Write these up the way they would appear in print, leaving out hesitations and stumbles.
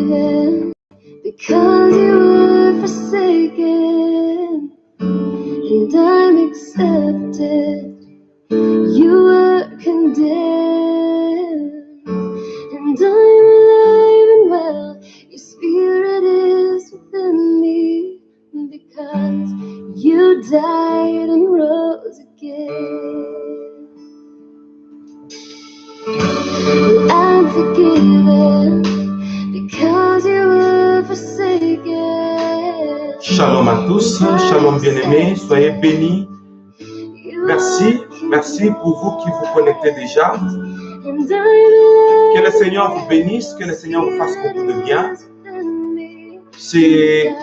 forgiven because you were forsaken, and I'm accepted. You were condemned, and I'm alive and well. Your spirit is within me because you died and rose again. I'm forgiven because you were forsaken. Shalom à tous, shalom bien-aimés, soyez bénis. Merci pour vous qui vous connectez déjà. Que le Seigneur vous bénisse, que le Seigneur vous fasse beaucoup de bien. C'est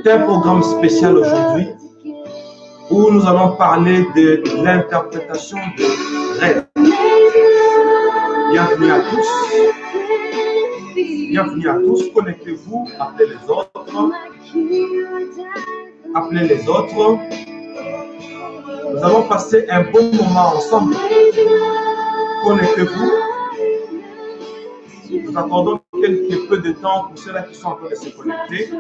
un programme spécial aujourd'hui où nous allons parler de l'interprétation de rêves. Bienvenue à tous. Bienvenue à tous. Connectez-vous, appelez les autres. Appelez les autres. Nous allons passer un bon moment ensemble. Connectez-vous. Nous attendons quelques peu de temps pour ceux-là qui sont en train de se connecter.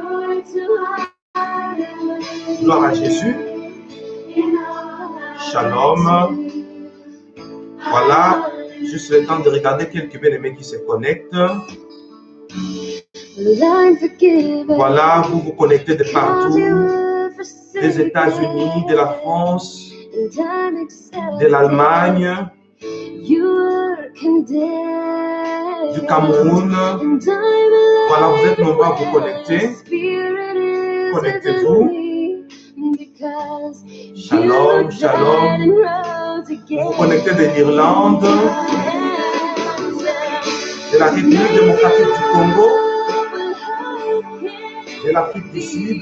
Gloire à Jésus. Shalom. Voilà, juste le temps de regarder quelques bien-aimés qui se connectent. Voilà, vous vous connectez de partout, des États-Unis, de la France, de l'Allemagne, du Cameroun. Voilà, vous êtes nombreux à vous connecter. Connectez-vous. Shalom, shalom. Vous vous connectez de l'Irlande, de la République démocratique du Congo, de l'Afrique du Sud.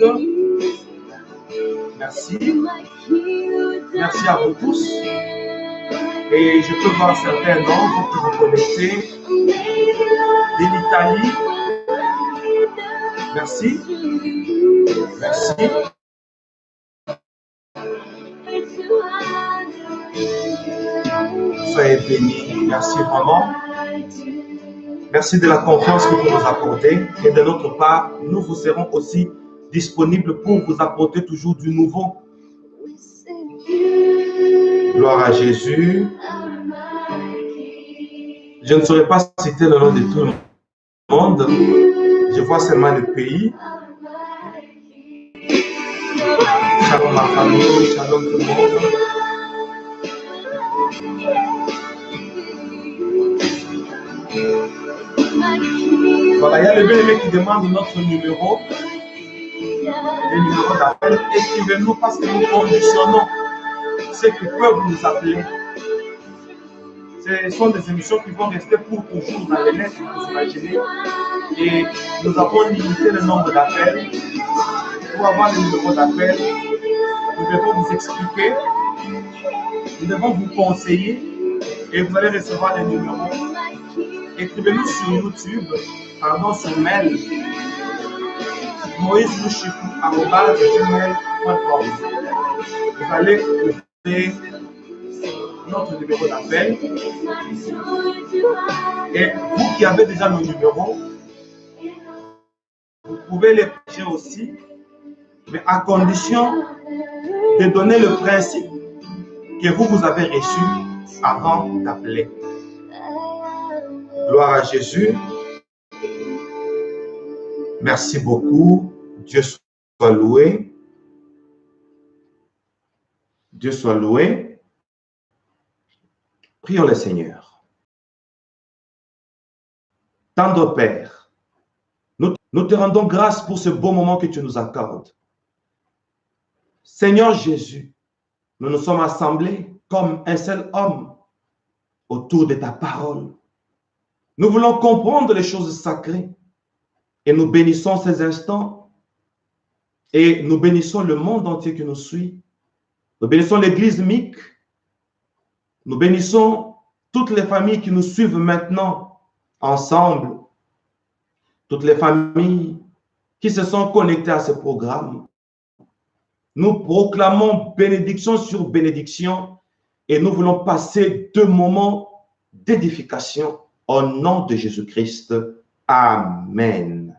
Merci. Merci à vous tous. Et je peux voir certains nombres qui vous connectez de l'Italie. Merci. Merci. Soyez bénis. Merci vraiment. Merci de la confiance que vous nous accordez. Et de notre part, nous vous serons aussi disponibles pour vous apporter toujours du nouveau. Gloire à Jésus. Je ne saurais pas citer le nom de tout le monde. Je vois seulement le pays. Shalom ma famille, shalom tout le monde. Voilà, il y a le bien-aimé qui demande notre numéro. Le numéro d'appel. Écrivez-nous parce que nous conditionnons ceux qui peuvent nous appeler. Ce sont des émissions qui vont rester pour toujours dans les lettres, vous imaginez. Et nous avons limité le nombre d'appels. Pour avoir le numéro d'appel, nous devons vous expliquer, nous devons vous conseiller et vous allez recevoir les numéros. Écrivez-nous sur YouTube, sur mail, moïselouchifou@gmail.com. Vous allez trouver notre numéro d'appel. Et vous qui avez déjà nos numéros, vous pouvez les partager aussi, mais à condition de donner le principe que vous avez reçu avant d'appeler. Gloire à Jésus. Merci beaucoup. Dieu soit loué. Dieu soit loué. Prions le Seigneur. Tendre Père, nous te rendons grâce pour ce beau moment que tu nous accordes. Seigneur Jésus, nous nous sommes assemblés comme un seul homme autour de ta parole. Nous voulons comprendre les choses sacrées et nous bénissons ces instants et nous bénissons le monde entier qui nous suit. Nous bénissons l'église MIC. Nous bénissons toutes les familles qui nous suivent maintenant ensemble. Toutes les familles qui se sont connectées à ce programme. Nous proclamons bénédiction sur bénédiction et nous voulons passer 2 moments d'édification au nom de Jésus-Christ. Amen.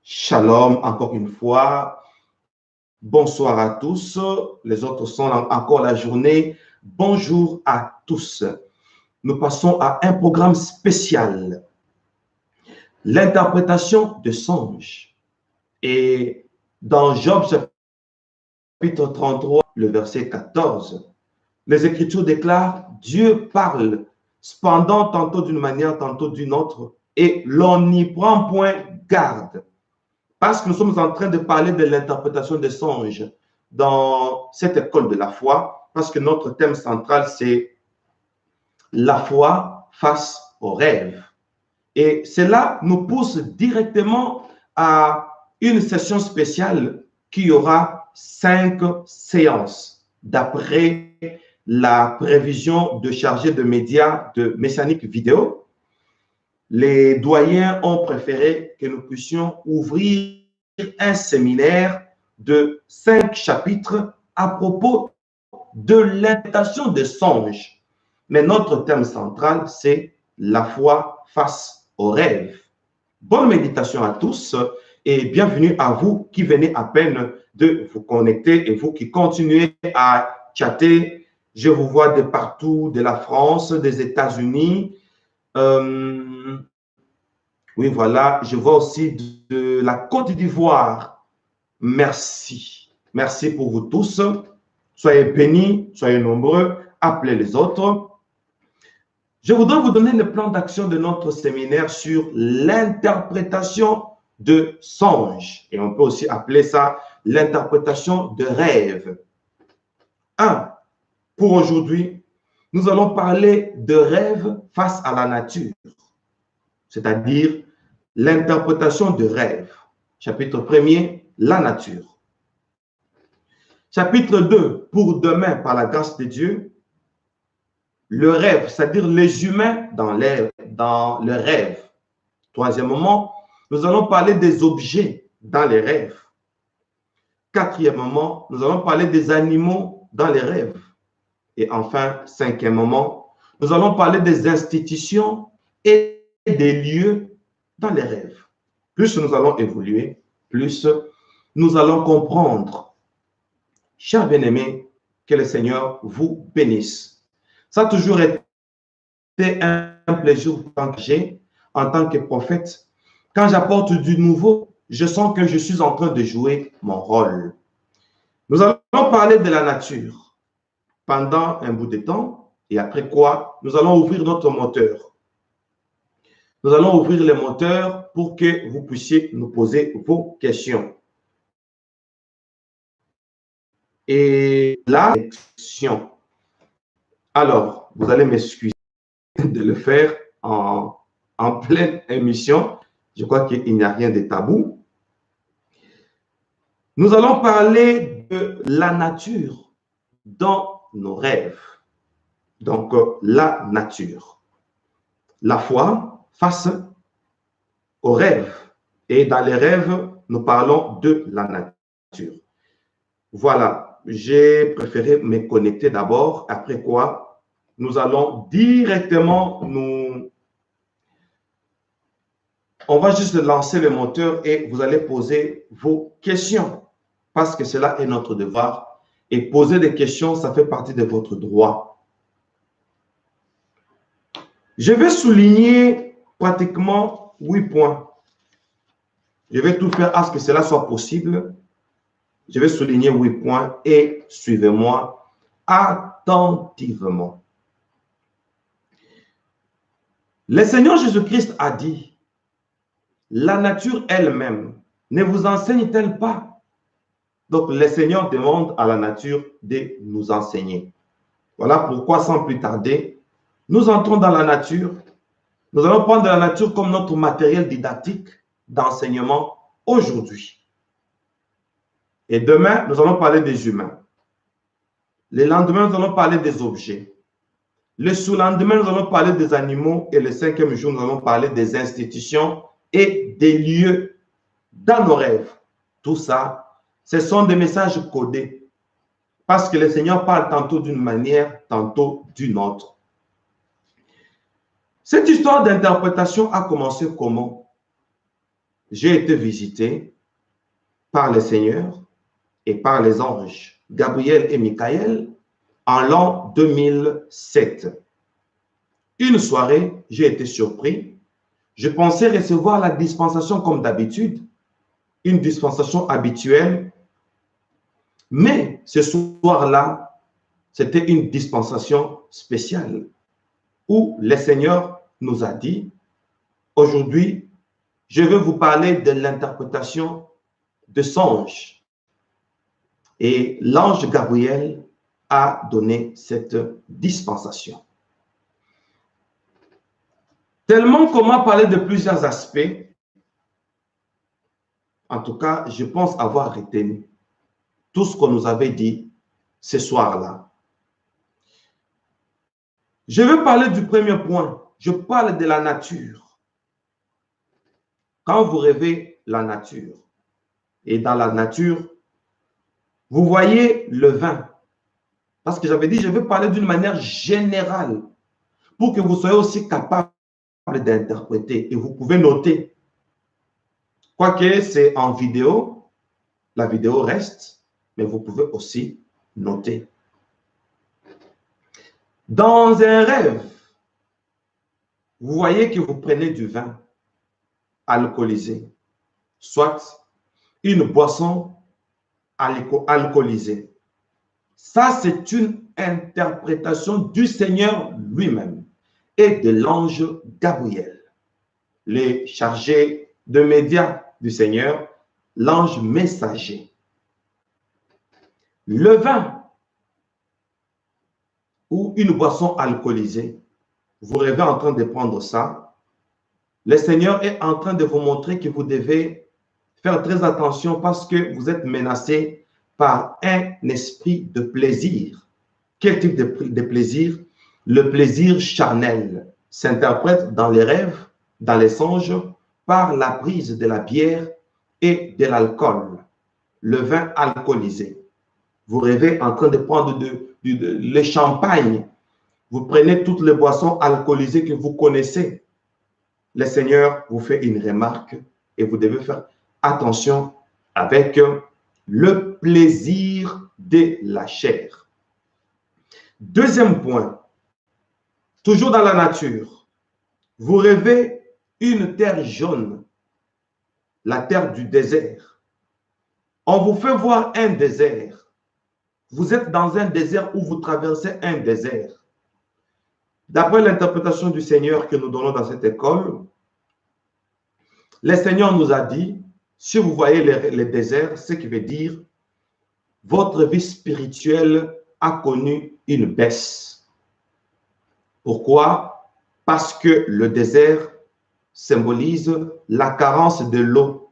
Shalom encore une fois. Bonsoir à tous. Les autres sont encore la journée. Bonjour à tous. Nous passons à un programme spécial. L'interprétation de songes. Et dans Job chapitre 33, le verset 14, les Écritures déclarent « Dieu parle, cependant tantôt d'une manière, tantôt d'une autre, et l'on n'y prend point garde. » Parce que nous sommes en train de parler de l'interprétation des songes dans cette école de la foi, parce que notre thème central, c'est la foi face au rêve. Et cela nous pousse directement à une session spéciale qui aura 5 séances d'après la prévision de chargé de médias de Messianique Vidéo. Les doyens ont préféré que nous puissions ouvrir un séminaire de 5 chapitres à propos de l'interprétation des songes. Mais notre thème central, c'est la foi face au rêve. Bonne méditation à tous et bienvenue à vous qui venez à peine de vous connecter et vous qui continuez à chatter. Je vous vois de partout, de la France, des États-Unis. Oui, voilà, je vois aussi de la Côte d'Ivoire. Merci. Merci pour vous tous. Soyez bénis, soyez nombreux, appelez les autres. Je voudrais vous donner le plan d'action de notre séminaire sur l'interprétation de songes. Et on peut aussi appeler ça l'interprétation de rêve. 1. Pour aujourd'hui, nous allons parler de rêve face à la nature, c'est-à-dire l'interprétation de rêve. Chapitre 1er, la nature. Chapitre 2, pour demain, par la grâce de Dieu, le rêve, c'est-à-dire les humains dans le rêve. Troisièmement, nous allons parler des objets dans les rêves. Quatrièmement, nous allons parler des animaux dans les rêves. Et enfin, cinquièmement, nous allons parler des institutions et des lieux dans les rêves. Plus nous allons évoluer, plus nous allons comprendre. Chers bien-aimés, que le Seigneur vous bénisse. Ça a toujours été un plaisir en tant que prophète. Quand j'apporte du nouveau, je sens que je suis en train de jouer mon rôle. Nous allons parler de la nature pendant un bout de temps et après quoi, nous allons ouvrir notre moteur. Nous allons ouvrir les moteurs pour que vous puissiez nous poser vos questions. Et la question. Alors, vous allez m'excuser de le faire en pleine émission. Je crois qu'il n'y a rien de tabou. Nous allons parler de la nature dans nos rêves. Donc, la nature. La foi face aux rêves. Et dans les rêves, nous parlons de la nature. Voilà, j'ai préféré me connecter d'abord, après quoi, nous allons directement on va juste lancer le moteur et vous allez poser vos questions parce que cela est notre devoir. Et poser des questions, ça fait partie de votre droit. Je vais souligner pratiquement 8 points. Je vais tout faire à ce que cela soit possible. Je vais souligner 8 points et suivez-moi attentivement. Le Seigneur Jésus-Christ a dit, la nature elle-même ne vous enseigne-t-elle pas? Donc, le Seigneur demande à la nature de nous enseigner. Voilà pourquoi, sans plus tarder, nous entrons dans la nature. Nous allons prendre la nature comme notre matériel didactique d'enseignement aujourd'hui. Et demain, nous allons parler des humains. Le lendemain, nous allons parler des objets. Le sous-lendemain, nous allons parler des animaux. Et le 5e jour, nous allons parler des institutions et des lieux dans nos rêves. Tout ça, ce sont des messages codés. Parce que le Seigneur parle tantôt d'une manière, tantôt d'une autre. Cette histoire d'interprétation a commencé comment? j'ai été visité par le Seigneur et par les anges Gabriel et Michael en l'an 2007. Une soirée, j'ai été surpris. Je pensais recevoir la dispensation comme d'habitude, une dispensation habituelle, mais ce soir-là, c'était une dispensation spéciale où le Seigneur nous a dit, aujourd'hui, je vais vous parler de l'interprétation de songes. Et l'ange Gabriel a donné cette dispensation. Tellement qu'on m'a parlé de plusieurs aspects, en tout cas, je pense avoir retenu tout ce qu'on nous avait dit ce soir-là. Je veux parler du premier point. Je parle de la nature. Quand vous rêvez la nature, et dans la nature, vous voyez le vin. Parce que j'avais dit, je vais parler d'une manière générale pour que vous soyez aussi capable d'interpréter. Et vous pouvez noter. Quoique c'est en vidéo, la vidéo reste, mais vous pouvez aussi noter. Dans un rêve, vous voyez que vous prenez du vin alcoolisé, soit une boisson alcoolisée. Ça, c'est une interprétation du Seigneur lui-même et de l'ange Gabriel, les chargés de médias du Seigneur, l'ange messager. Le vin ou une boisson alcoolisée, vous rêvez en train de prendre ça, le Seigneur est en train de vous montrer que vous devez faire très attention parce que vous êtes menacé par un esprit de plaisir. Quel type de plaisir? Le plaisir charnel s'interprète dans les rêves, dans les songes, par la prise de la bière et de l'alcool, le vin alcoolisé. Vous rêvez en train de prendre le champagne. Vous prenez toutes les boissons alcoolisées que vous connaissez. Le Seigneur vous fait une remarque et vous devez faire attention avec le plaisir de la chair. Deuxième point, toujours dans la nature, vous rêvez une terre jaune, la terre du désert. On vous fait voir un désert. Vous êtes dans un désert où vous traversez un désert. D'après l'interprétation du Seigneur que nous donnons dans cette école, le Seigneur nous a dit, si vous voyez les déserts, ce qui veut dire votre vie spirituelle a connu une baisse. Pourquoi? Parce que le désert symbolise la carence de l'eau.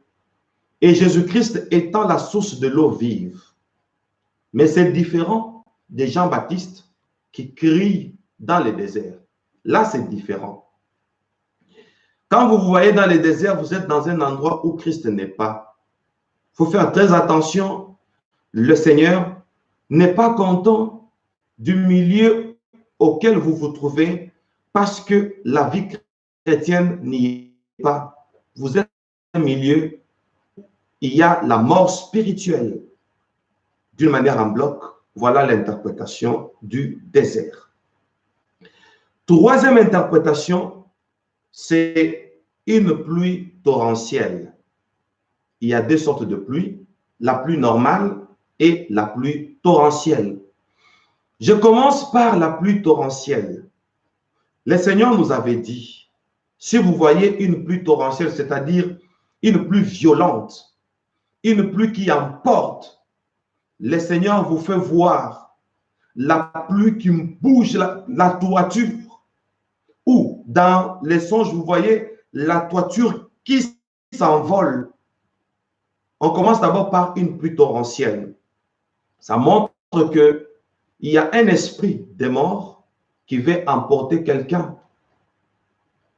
Et Jésus-Christ étant la source de l'eau vive. Mais c'est différent des Jean-Baptiste qui crient dans les déserts. Là, c'est différent. Quand vous vous voyez dans les déserts, vous êtes dans un endroit où Christ n'est pas. Il faut faire très attention. Le Seigneur n'est pas content du milieu auquel vous vous trouvez parce que la vie chrétienne n'y est pas. Vous êtes dans un milieu, il y a la mort spirituelle. D'une manière en bloc, voilà l'interprétation du désert. Troisième interprétation, c'est une pluie torrentielle. Il y a deux sortes de pluie, la pluie normale et la pluie torrentielle. Je commence par la pluie torrentielle. Le Seigneur nous avait dit, si vous voyez une pluie torrentielle, c'est-à-dire une pluie violente, une pluie qui emporte, le Seigneur vous fait voir la pluie qui bouge la toiture. Ou dans les songes, vous voyez la toiture qui s'envole. On commence d'abord par une pluie torrentielle. Ça montre qu'il y a un esprit de mort qui veut emporter quelqu'un.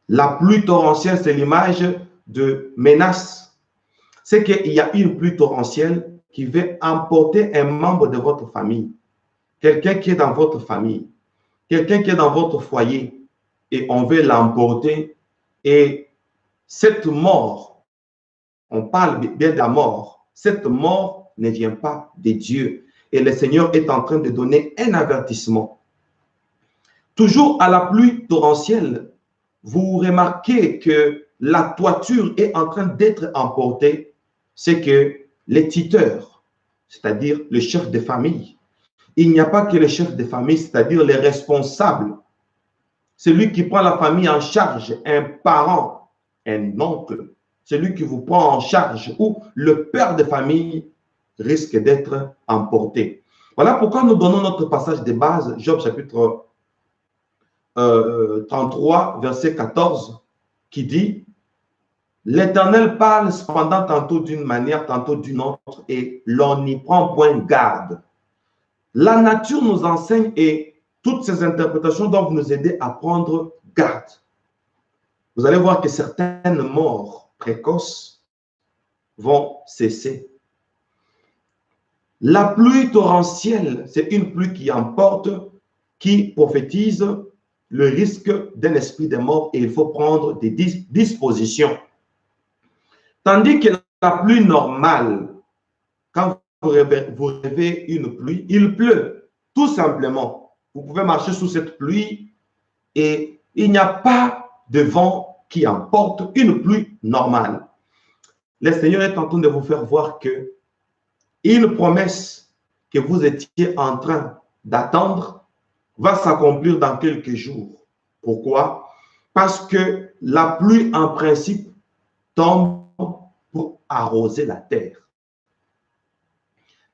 La pluie torrentielle, c'est l'image de menace. C'est qu'il y a une pluie torrentielle qui veut emporter un membre de votre famille, quelqu'un qui est dans votre famille, quelqu'un qui est dans votre foyer, et on veut l'emporter. Et cette mort On parle bien de la mort. Cette mort ne vient pas de Dieu. Et le Seigneur est en train de donner un avertissement. Toujours à la pluie torrentielle, vous remarquez que la toiture est en train d'être emportée. C'est que les tuteurs, c'est-à-dire le chef de famille, il n'y a pas que le chef de famille, c'est-à-dire les responsables, celui qui prend la famille en charge, un parent, un oncle, celui qui vous prend en charge, ou le père de famille risque d'être emporté. Voilà pourquoi nous donnons notre passage de base, Job chapitre 33, verset 14, qui dit « L'Éternel parle cependant tantôt d'une manière, tantôt d'une autre, et l'on n'y prend point garde. » La nature nous enseigne et toutes ces interprétations doivent nous aider à prendre garde. Vous allez voir que certaines morts précoces vont cesser. La pluie torrentielle, c'est une pluie qui emporte, qui prophétise le risque d'un esprit de mort et il faut prendre des dispositions. Tandis que la pluie normale, quand vous rêvez une pluie, il pleut, tout simplement. Vous pouvez marcher sous cette pluie et il n'y a pas de vent qui emporte une pluie normale. Le Seigneur est en train de vous faire voir que une promesse que vous étiez en train d'attendre va s'accomplir dans quelques jours. Pourquoi? Parce que la pluie, en principe, tombe pour arroser la terre.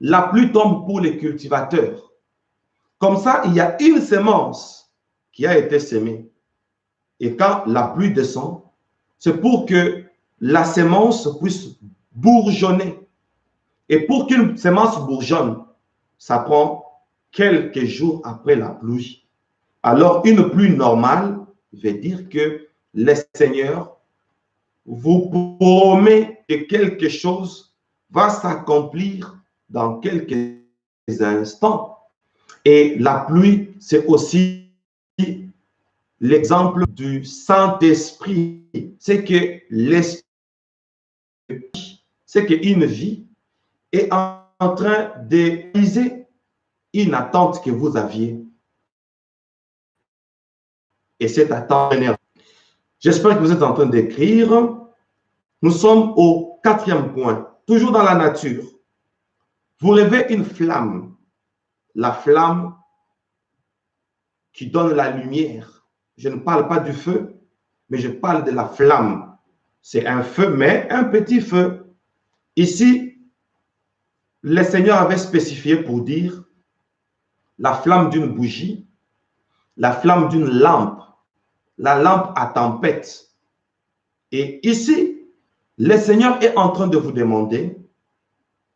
La pluie tombe pour les cultivateurs. Comme ça, il y a une semence qui a été semée. Et quand la pluie descend, c'est pour que la semence puisse bourgeonner. Et pour qu'une semence bourgeonne, ça prend quelques jours après la pluie. Alors, une pluie normale veut dire que le Seigneur vous promet que quelque chose va s'accomplir dans quelques instants. Et la pluie, c'est aussi l'exemple du Saint-Esprit. C'est que l'Esprit, c'est qu'une vie est en train de réaliser une attente que vous aviez. Et cette attente, j'espère que vous êtes en train d'écrire. Nous sommes au 4e point, toujours dans la nature. Vous rêvez une flamme, la flamme qui donne la lumière. Je ne parle pas du feu, mais je parle de la flamme. C'est un feu, mais un petit feu. Ici, le Seigneur avait spécifié pour dire la flamme d'une bougie, la flamme d'une lampe, la lampe à tempête. Et ici, le Seigneur est en train de vous demander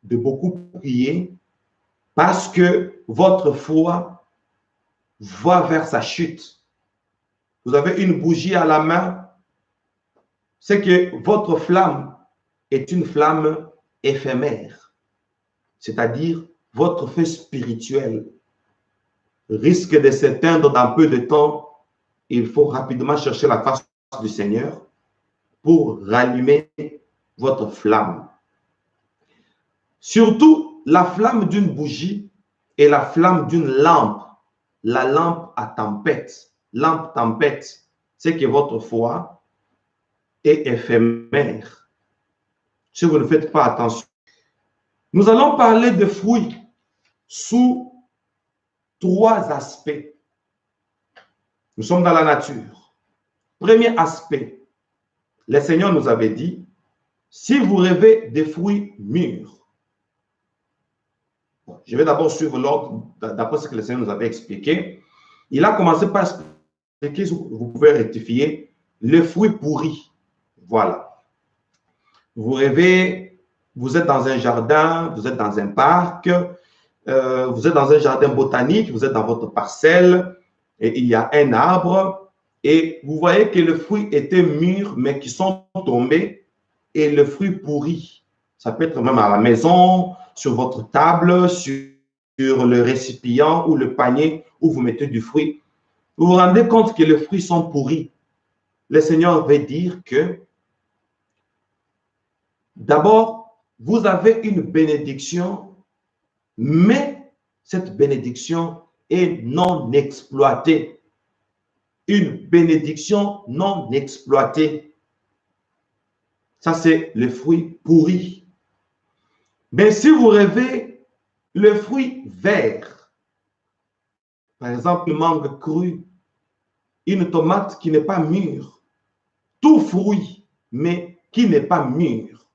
de beaucoup prier parce que votre foi va vers sa chute. Vous avez une bougie à la main, c'est que votre flamme est une flamme éphémère, c'est-à-dire votre feu spirituel risque de s'éteindre dans peu de temps. Il faut rapidement chercher la face du Seigneur pour rallumer votre flamme. Surtout, la flamme d'une bougie et la flamme d'une lampe, la lampe à tempête. Lampe tempête, c'est que votre foi est éphémère. Si vous ne faites pas attention. Nous allons parler de fruits sous 3 aspects. Nous sommes dans la nature. Premier aspect, le Seigneur nous avait dit, si vous rêvez des fruits mûrs, je vais d'abord suivre l'ordre d'après ce que le Seigneur nous avait expliqué. Il a commencé par expliquer, vous pouvez rectifier, les fruits pourris. Voilà. Vous rêvez, vous êtes dans un jardin, vous êtes dans un parc, vous êtes dans un jardin botanique, vous êtes dans votre parcelle, et il y a un arbre, et vous voyez que le fruit était mûr, mais qui sont tombés, et le fruit pourri. Ça peut être même à la maison, sur votre table, sur le récipient ou le panier où vous mettez du fruit. Vous vous rendez compte que les fruits sont pourris. Le Seigneur veut dire que D'abord, vous avez une bénédiction, mais cette bénédiction est non exploitée. Une bénédiction non exploitée. Ça, c'est le fruit pourri. Mais si vous rêvez le fruit vert, par exemple, une mangue crue, une tomate qui n'est pas mûre, tout fruit, mais qui n'est pas mûr,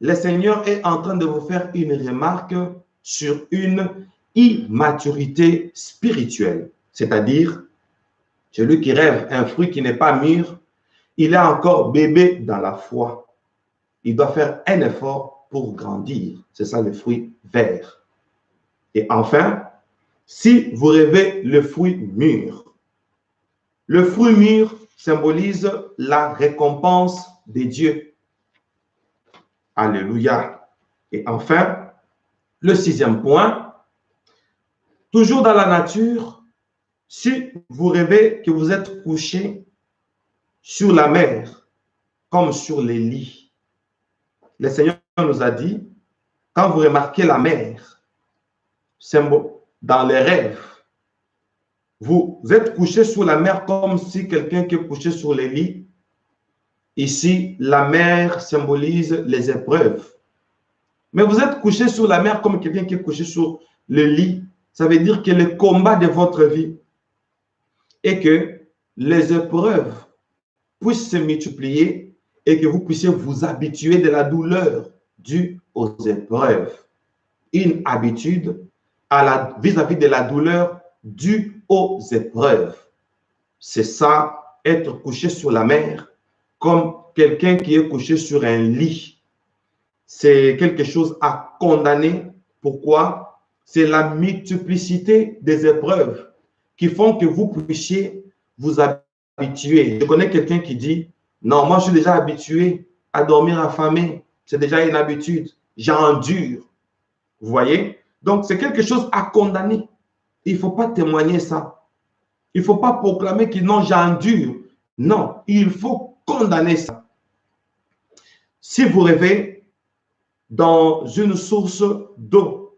le Seigneur est en train de vous faire une remarque sur une immaturité spirituelle. C'est-à-dire, celui qui rêve un fruit qui n'est pas mûr, il est encore bébé dans la foi. Il doit faire un effort pour grandir. C'est ça le fruit vert. Et enfin, si vous rêvez le fruit mûr, le fruit mûr symbolise la récompense de Dieu. Alléluia. Et enfin, le sixième point, toujours dans la nature, si vous rêvez que vous êtes couché sur la mer, comme sur les lits, le Seigneur nous a dit, quand vous remarquez la mer, dans les rêves, vous êtes couché sur la mer comme si quelqu'un qui est couché sur les lits. Ici, la mer symbolise les épreuves. Mais vous êtes couché sur la mer comme quelqu'un qui est couché sur le lit. Ça veut dire que le combat de votre vie et que les épreuves puissent se multiplier et que vous puissiez vous habituer de la douleur due aux épreuves. Une habitude vis-à-vis de la douleur due aux épreuves. C'est ça, être couché sur la mer comme quelqu'un qui est couché sur un lit. C'est quelque chose à condamner. Pourquoi? C'est la multiplicité des épreuves qui font que vous puissiez vous habituer. Je connais quelqu'un qui dit, non, moi je suis déjà habitué à dormir affamé. C'est déjà une habitude. J'endure. Vous voyez? Donc c'est quelque chose à condamner. Il ne faut pas témoigner ça. Il ne faut pas proclamer que non, j'endure. Non, il faut condamner ça. Si vous rêvez dans une source d'eau,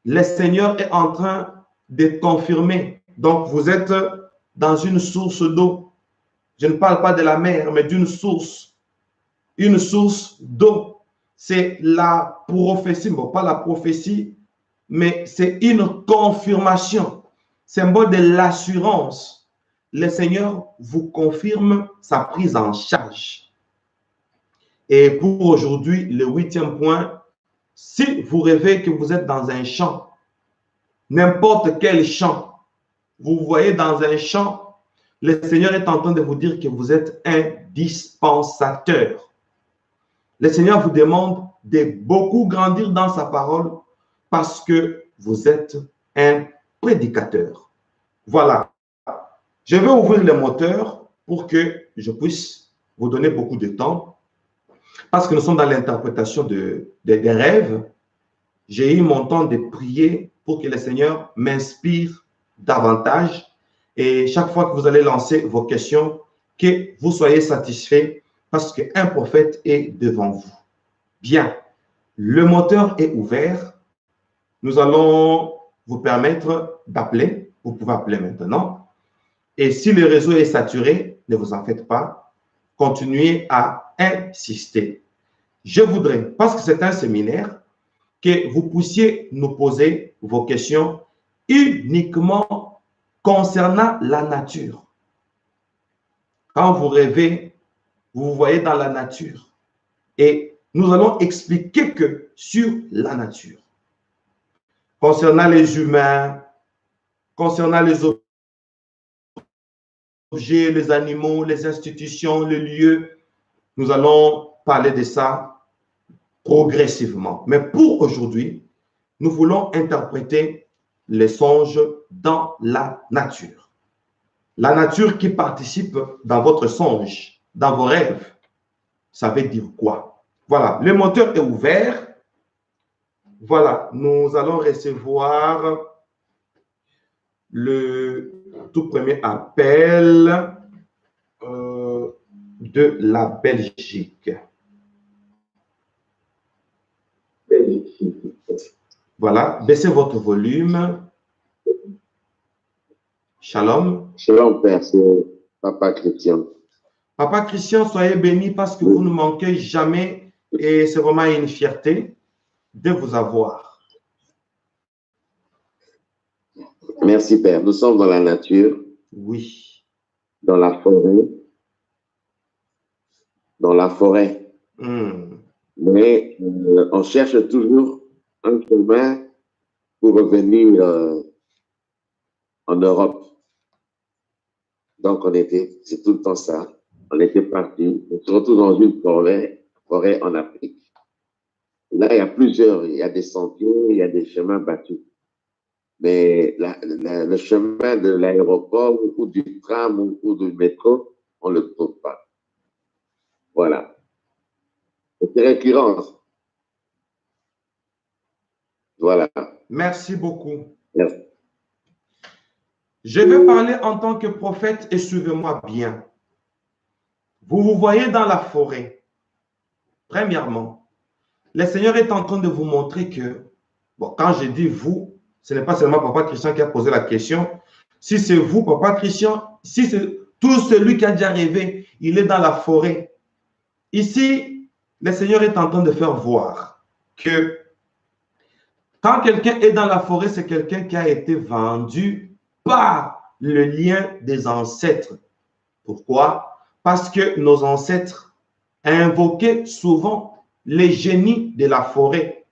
le Seigneur est en train de confirmer. Donc, vous êtes dans une source d'eau. Je ne parle pas de la mer, mais d'une source. Une source d'eau. C'est la prophétie, bon, pas la prophétie, mais c'est une confirmation, symbole de l'assurance. Le Seigneur vous confirme sa prise en charge. Et pour aujourd'hui, le huitième point, si vous rêvez que vous êtes dans un champ, n'importe quel champ, vous voyez dans un champ, le Seigneur est en train de vous dire que vous êtes un dispensateur. Le Seigneur vous demande de beaucoup grandir dans sa parole parce que vous êtes un prédicateur. Voilà. Je vais ouvrir le moteur pour que je puisse vous donner beaucoup de temps. Parce que nous sommes dans l'interprétation des rêves. J'ai eu mon temps de prier pour que le Seigneur m'inspire davantage. Et chaque fois que vous allez lancer vos questions, que vous soyez satisfaits parce qu'un prophète est devant vous. Bien, le moteur est ouvert. Nous allons vous permettre d'appeler. Vous pouvez appeler maintenant. Et si le réseau est saturé, ne vous en faites pas. Continuez à insister. Je voudrais, parce que c'est un séminaire, que vous puissiez nous poser vos questions uniquement concernant la nature. Quand vous rêvez, vous vous voyez dans la nature. Et nous allons expliquer que sur la nature, concernant les humains, concernant les objets, les animaux, les institutions, les lieux, nous allons parler de ça progressivement. Mais pour aujourd'hui, nous voulons interpréter les songes dans la nature. La nature qui participe dans votre songe, dans vos rêves, ça veut dire quoi? Voilà, le moteur est ouvert. Voilà, nous allons recevoir le tout premier appel de la Belgique. Voilà, baissez votre volume. Shalom. Shalom, Père, c'est Papa Christian. Papa Christian, soyez béni parce que vous ne manquez jamais et c'est vraiment une fierté de vous avoir. Merci, Père. Nous sommes dans la nature, Oui. dans la forêt. Dans la forêt. Mais on cherche toujours un chemin pour revenir en Europe. Donc, c'est tout le temps ça. On était parti, on se retrouve dans une forêt en Afrique. Là, il y a des sentiers, il y a des chemins battus. Mais le chemin de l'aéroport ou du tram ou du métro, on ne le trouve pas. Voilà. C'est récurrent. Voilà. Merci beaucoup. Merci. Je vais parler en tant que prophète et suivez-moi bien. Vous vous voyez dans la forêt. Premièrement, le Seigneur est en train de vous montrer que, bon, quand je dis vous, ce n'est pas seulement Papa Christian qui a posé la question. Si c'est vous, Papa Christian, si c'est tout celui qui a déjà rêvé, il est dans la forêt. Ici, le Seigneur est en train de faire voir que quand quelqu'un est dans la forêt, c'est quelqu'un qui a été vendu par le lien des ancêtres. Pourquoi? Parce que nos ancêtres invoquaient souvent les génies de la forêt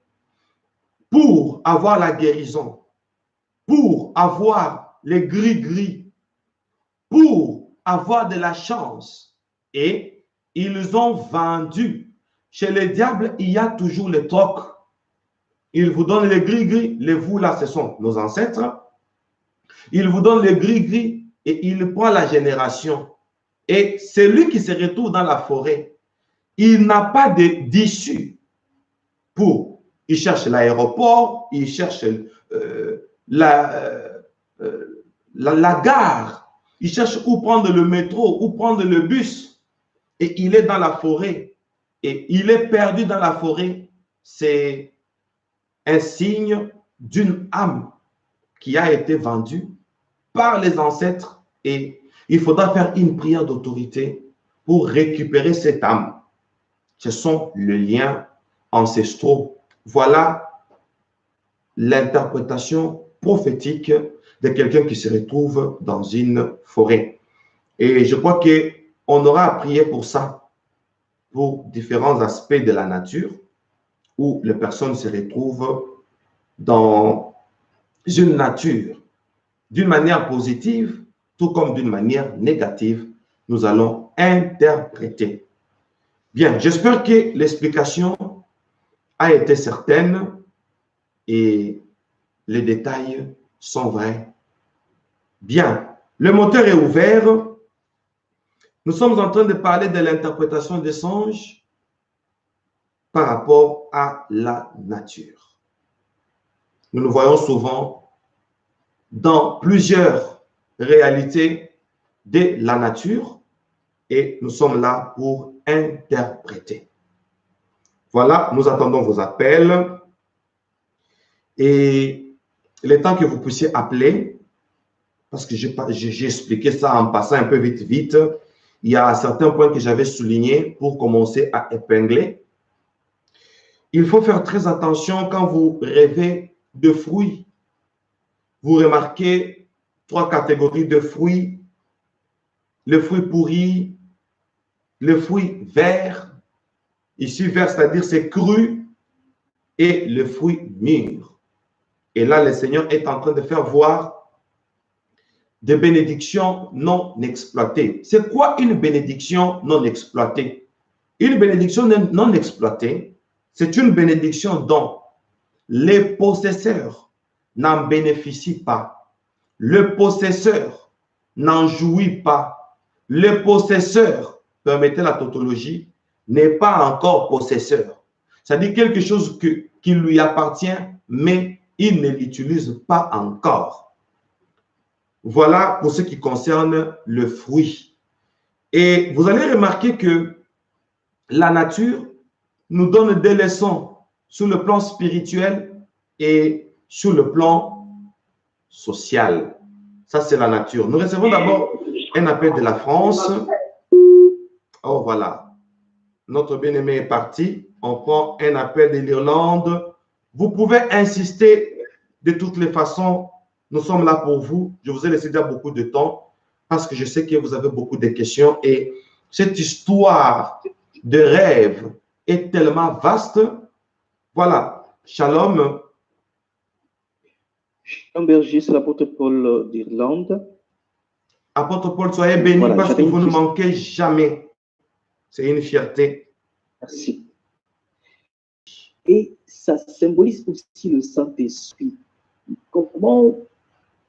pour avoir la guérison, pour avoir les gris-gris, pour avoir de la chance. Et ils ont vendu. Chez les diables, il y a toujours le troc. Ils vous donnent les gris-gris. Les vous, là, ce sont nos ancêtres. Ils vous donnent les gris-gris et il prend la génération. Et celui qui se retrouve dans la forêt, il n'a pas d'issue pour. Il cherche l'aéroport, il cherche la gare, il cherche où prendre le métro, où prendre le bus. Et il est dans la forêt. Et il est perdu dans la forêt. C'est un signe d'une âme qui a été vendue par les ancêtres et il faudra faire une prière d'autorité pour récupérer cette âme. Ce sont les liens ancestraux. Voilà l'interprétation prophétique de quelqu'un qui se retrouve dans une forêt. Et je crois qu'on aura à prier pour ça, pour différents aspects de la nature où les personnes se retrouvent dans une nature d'une manière positive, tout comme d'une manière négative, nous allons interpréter. Bien, j'espère que l'explication a été certaine et les détails sont vrais. Bien, le moteur est ouvert. Nous sommes en train de parler de l'interprétation des songes par rapport à la nature. Nous nous voyons souvent dans plusieurs réalités de la nature et nous sommes là pour interpréter. Voilà, nous attendons vos appels et il est temps que vous puissiez appeler parce que j'ai expliqué ça en passant un peu vite. Il y a certains points que j'avais soulignés pour commencer à épingler. Il faut faire très attention quand vous rêvez de fruits. Vous remarquez 3 catégories de fruits. Le fruit pourri, le fruit vert. Ici, vert, c'est-à-dire c'est cru. Et le fruit mûr. Et là, le Seigneur est en train de faire voir des bénédictions non exploitées. C'est quoi une bénédiction non exploitée? Une bénédiction non exploitée, c'est une bénédiction dont les possesseurs n'en bénéficient pas. Le possesseur n'en jouit pas. Le possesseur, permettez la tautologie, n'est pas encore possesseur. C'est-à-dire quelque chose qui lui appartient, mais il ne l'utilise pas encore. Voilà pour ce qui concerne le fruit. Et vous allez remarquer que la nature nous donne des leçons sur le plan spirituel et sur le plan social. Ça, c'est la nature. Nous recevons d'abord un appel de la France. Oh, voilà. Notre bien-aimé est parti. On prend un appel de l'Irlande. Vous pouvez insister de toutes les façons. Nous sommes là pour vous. Je vous ai laissé déjà beaucoup de temps parce que je sais que vous avez beaucoup de questions et cette histoire de rêve est tellement vaste. Voilà. Shalom. Shalom Berger, c'est l'apôtre Paul d'Irlande. Apôtre Paul, soyez béni Voilà, parce que j'avais une vous ne question. manquez jamais. C'est une fierté. Merci. Et ça symbolise aussi le Saint-Esprit. Comment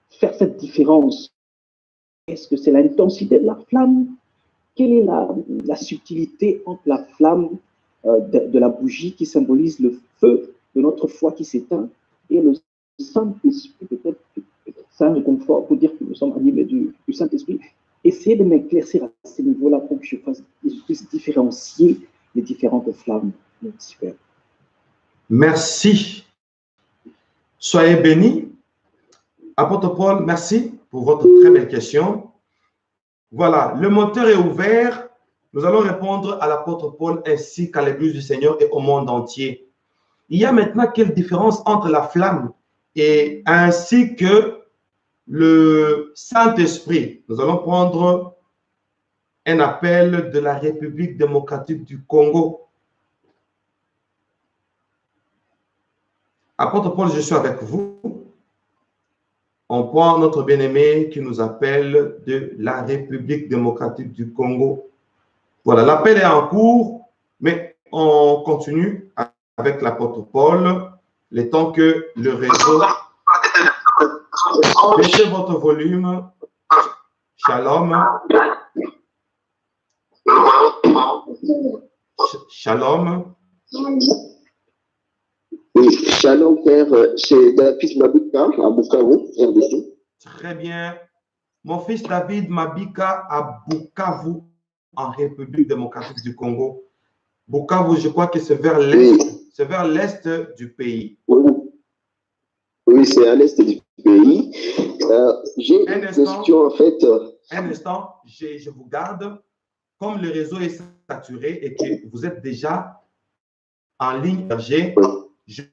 faire cette différence? Est-ce que c'est l'intensité de la flamme? Quelle est la subtilité entre la flamme de la bougie qui symbolise le feu de notre foi qui s'éteint et le Saint-Esprit? Peut-être ça me conforte pour dire que nous sommes animés du Saint-Esprit. Essayez de m'éclaircir à ce niveau-là pour que je puisse différencier les différentes flammes. Super. Merci. Soyez bénis. Apôtre Paul, merci pour votre très belle question. Voilà, le moteur est ouvert. Nous allons répondre à l'apôtre Paul ainsi qu'à l'Église du Seigneur et au monde entier. Il y a maintenant quelle différence entre la flamme et ainsi que le Saint-Esprit? Nous allons prendre un appel de la République démocratique du Congo. Apôtre Paul, je suis avec vous. On prend notre bien-aimé qui nous appelle de la République démocratique du Congo. Voilà, l'appel est en cours, mais on continue avec l'apôtre Paul, le temps que le réseau... Baissez votre volume. Shalom. Shalom. Oui, shalom, Père. C'est David Mabika à Bukavu, RDC. Très bien. Mon fils David Mabika à Bukavu, en République démocratique du Congo. Bukavu, je crois que c'est vers l'est. Oui. C'est vers l'est du pays. Oui, oui, c'est à l'est du pays. J'ai une question, en fait. Un instant, je vous garde. Comme le réseau est saturé et que vous êtes déjà en ligne, je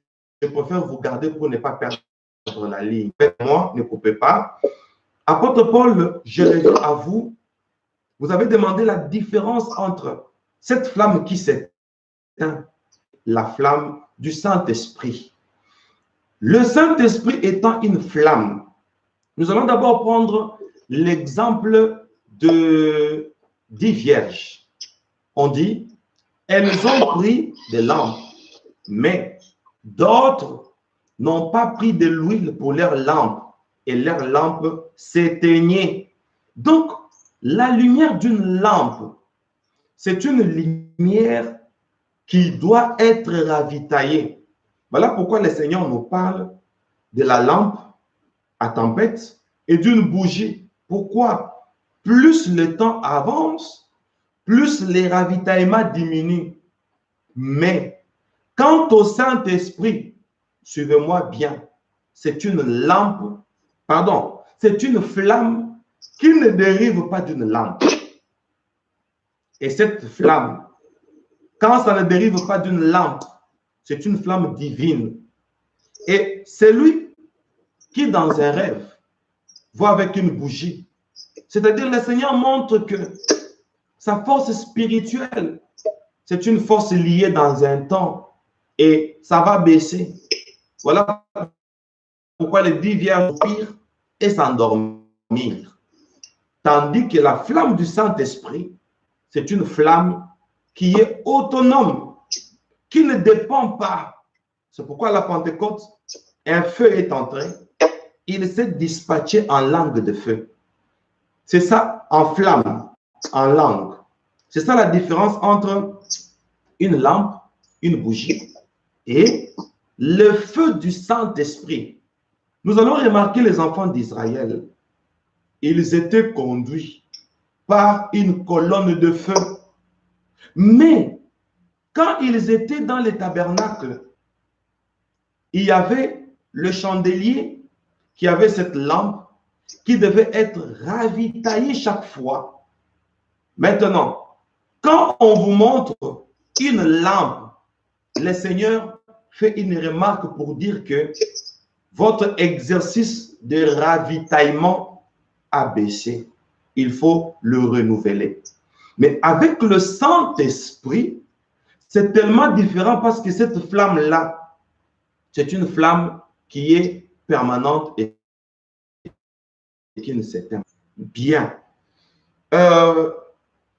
préfère vous garder pour ne pas perdre la ligne. Moi, ne coupez pas. Apôtre Paul, je reviens à vous. Vous avez demandé la différence entre cette flamme qui s'éteint, la flamme du Saint-Esprit. Le Saint-Esprit étant une flamme, nous allons d'abord prendre l'exemple de 10 vierges. On dit, elles ont pris des lampes, mais d'autres n'ont pas pris de l'huile pour leurs lampes et leurs lampes s'éteignaient. Donc, la lumière d'une lampe, c'est une lumière qui doit être ravitaillée. Voilà pourquoi le Seigneur nous parle de la lampe à tempête et d'une bougie. Pourquoi? Plus le temps avance, plus les ravitaillements diminuent. Mais quant au Saint-Esprit, suivez-moi bien, c'est une lampe, pardon, c'est une flamme qui ne dérive pas d'une lampe. Et cette flamme, quand ça ne dérive pas d'une lampe, c'est une flamme divine. Et celui qui, dans un rêve, voit avec une bougie, c'est-à-dire le Seigneur montre que sa force spirituelle, c'est une force liée dans un temps et ça va baisser. Voilà pourquoi les 10 vierges prirent et s'endormirent. Tandis que la flamme du Saint-Esprit, c'est une flamme qui est autonome, qui ne dépend pas. C'est pourquoi à la Pentecôte, un feu est entré, il s'est dispatché en langue de feu. C'est ça, en flamme, en langue. C'est ça la différence entre une lampe, une bougie et le feu du Saint-Esprit. Nous allons remarquer les enfants d'Israël. Ils étaient conduits par une colonne de feu. Mais quand ils étaient dans les tabernacles, il y avait le chandelier qui avait cette lampe qui devait être ravitaillée chaque fois. Maintenant, quand on vous montre une lampe, le Seigneur fait une remarque pour dire que votre exercice de ravitaillement a baissé. Il faut le renouveler. Mais avec le Saint-Esprit, c'est tellement différent parce que cette flamme-là, c'est une flamme qui est permanente et qui ne s'éteint bien.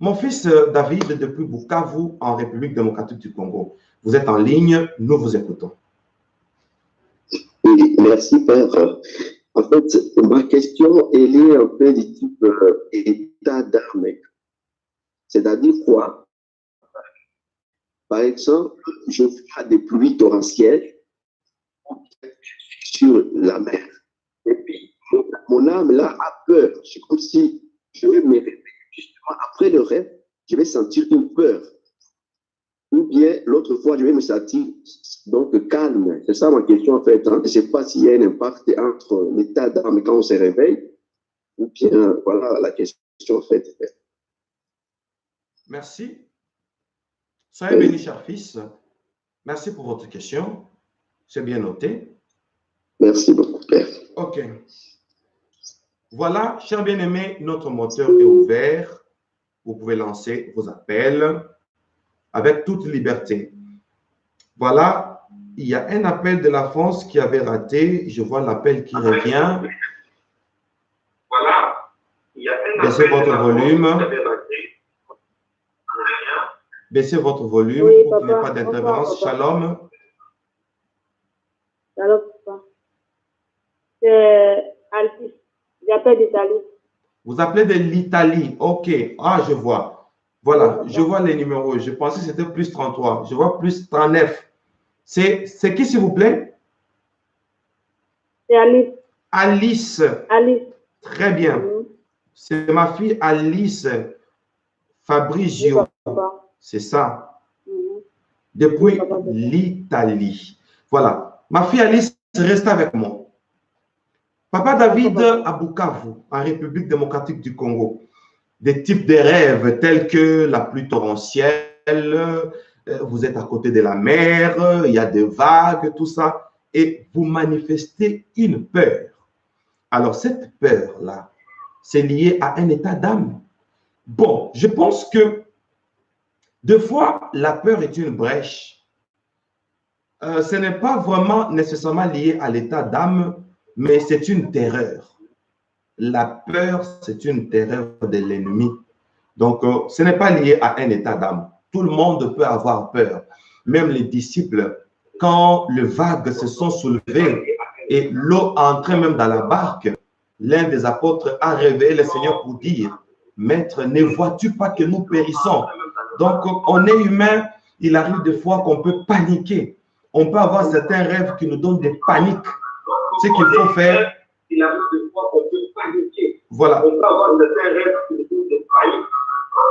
Mon fils David, depuis Bukavu, en République démocratique du Congo. Vous êtes en ligne, nous vous écoutons. Oui, merci, Père. En fait, ma question, elle est un peu du type état d'âme. C'est-à-dire quoi? Par exemple, je vois des pluies torrentielles sur la mer. Et puis, mon âme, là, a peur. C'est comme si je vais me réveiller. Justement, après le rêve, je vais sentir une peur. Ou bien, l'autre fois, je vais me sentir donc calme. C'est ça ma question, en fait. Hein. Je ne sais pas s'il y a un impact entre l'état d'âme quand on se réveille, ou bien, voilà la question, en fait. Merci. Soyez bénis, cher fils. Merci pour votre question. C'est bien noté. Merci beaucoup, Père. OK. Voilà, chers bien-aimés, notre moteur est ouvert. Vous pouvez lancer vos appels avec toute liberté. Voilà, il y a un appel de la France qui avait raté. Je vois l'appel qui revient. Voilà, il y a un Baissez appel votre de la volume. France qui avait raté. Baissez votre volume Oui, pour qu'il n'y ait papa. pas d'interférence. Bonsoir, papa. Shalom. Alors, papa. C'est Alphys. J'appelle d'Italie. Vous appelez de l'Italie. OK. Ah, je vois. Voilà, je vois les numéros. Je pensais que c'était plus 33. Je vois plus 39. C'est qui, s'il vous plaît? C'est Alice. Alice. Alice. Très bien. C'est ma fille Alice Fabrizio. Oui, papa. C'est ça. Mhm. Depuis Oui, papa, c'est ça. l'Italie. Voilà. Ma fille Alice reste avec moi. Papa David Papa. à Bukavu, en République démocratique du Congo. Des types de rêves tels que la pluie torrentielle, vous êtes à côté de la mer, il y a des vagues, tout ça, et vous manifestez une peur. Alors, cette peur-là, c'est lié à un état d'âme. Bon, je pense que deux fois, la peur est une brèche. Ce n'est pas vraiment nécessairement lié à l'état d'âme, mais c'est une terreur. La peur, c'est une terreur de l'ennemi. Donc, ce n'est pas lié à un état d'âme. Tout le monde peut avoir peur. Même les disciples, quand les vagues se sont soulevées et l'eau entrait même dans la barque, l'un des apôtres a réveillé le Seigneur pour dire, « Maître, ne vois-tu pas que nous périssons ?» Donc, on est humain, il arrive des fois qu'on peut paniquer. On peut avoir certains rêves qui nous donnent des paniques. Ce qu'il faut faire, Il arrive des fois qu'on peut paniquer. voilà. On peut avoir certains rêves qui nous donnent des paniques.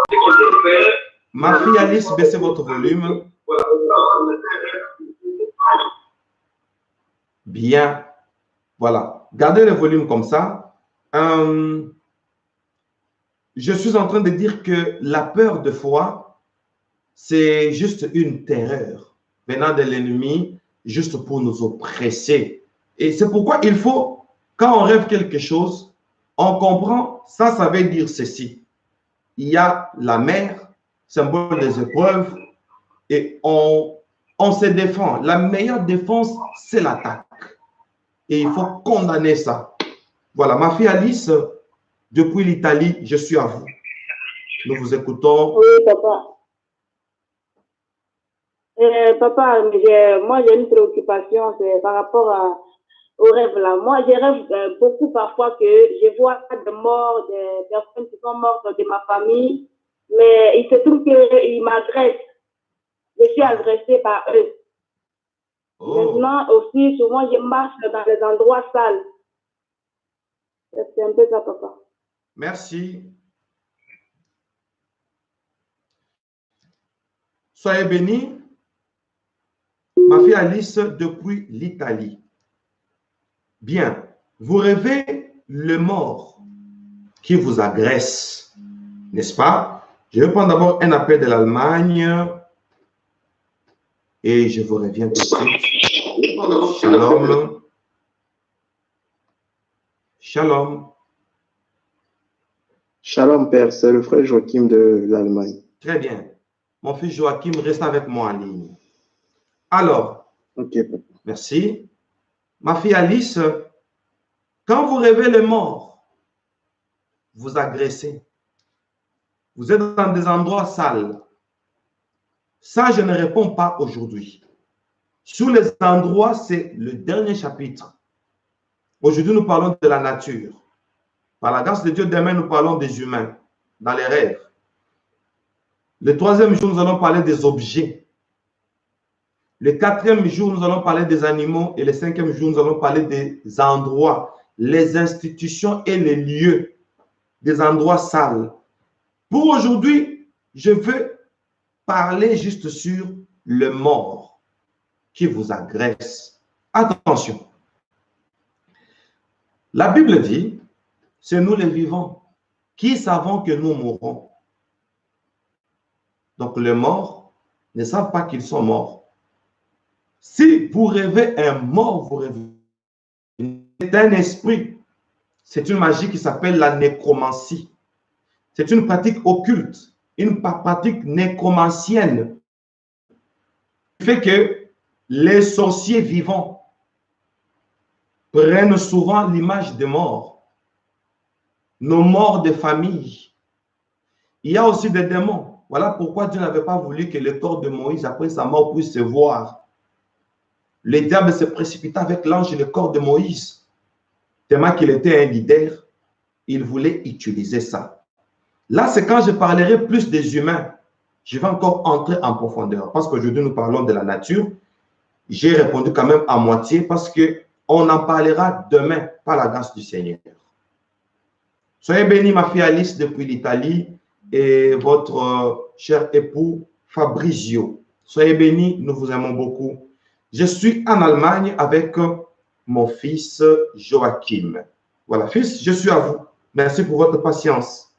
Ce qu'il faut faire, Ma fille Alice, baissez votre volume. voilà, on peut avoir certains rêves qui nous donnent des paniques. Bien. Voilà. Gardez le volume comme ça. Je suis en train de dire que la peur de foi, c'est juste une terreur venant de l'ennemi, juste pour nous oppresser. Et c'est pourquoi il faut, quand on rêve quelque chose, on comprend, ça veut dire ceci. Il y a la mer, symbole des épreuves, et on se défend. La meilleure défense, c'est l'attaque. Et il faut condamner ça. Voilà, ma fille Alice, depuis l'Italie, je suis à vous. Nous vous écoutons. Oui, papa. Papa, moi j'ai une préoccupation, c'est par rapport au rêve là. Moi, je rêve beaucoup parfois que je vois des morts, des personnes qui sont mortes de ma famille, mais il se trouve qu'ils m'agressent. Je suis agressée par eux. Oh, Maintenant aussi, souvent je marche dans les endroits sales. C'est un peu ça, papa. merci. Soyez bénis. Ma fille Alice, depuis l'Italie. Bien. Vous rêvez le mort qui vous agresse, n'est-ce pas? Je vais prendre d'abord un appel de l'Allemagne et je vous reviens tout de suite. Shalom. Shalom. Shalom, Père, c'est le frère Joachim de l'Allemagne. Très bien. Mon fils Joachim reste avec moi en ligne. Alors, Ok, papa. merci. Ma fille Alice, quand vous rêvez le mort, vous agressez. Vous êtes dans des endroits sales. Ça, je ne réponds pas aujourd'hui. Sur les endroits, c'est le dernier chapitre. Aujourd'hui, nous parlons de la nature. Par la grâce de Dieu, demain, nous parlons des humains, dans les rêves. Le troisième jour, nous allons parler des objets. Le quatrième jour, nous allons parler des animaux. Et le cinquième jour, nous allons parler des endroits, les institutions et les lieux, des endroits sales. Pour aujourd'hui, je veux parler juste sur le mort qui vous agresse. Attention. La Bible dit, c'est nous les vivants qui savons que nous mourrons. Donc les morts ne savent pas qu'ils sont morts. Si vous rêvez un mort, vous rêvez. C'est un esprit. C'est une magie qui s'appelle la nécromancie. C'est une pratique occulte, une pratique nécromancienne qui fait que les sorciers vivants prennent souvent l'image des morts, nos morts de famille. Il y a aussi des démons. Voilà pourquoi Dieu n'avait pas voulu que le corps de Moïse, après sa mort, puisse se voir. Le diable se précipita avec l'ange et le corps de Moïse. Tellement qu'il était un leader, il voulait utiliser ça. Là, c'est quand je parlerai plus des humains. Je vais encore entrer en profondeur. Parce qu'aujourd'hui, nous parlons de la nature. J'ai répondu quand même à moitié parce qu'on en parlera demain par la grâce du Seigneur. Soyez bénis, ma fille Alice, depuis l'Italie, et votre cher époux Fabrizio. Soyez bénis, nous vous aimons beaucoup. Je suis en Allemagne avec mon fils Joachim. Voilà, fils, je suis à vous. Merci pour votre patience.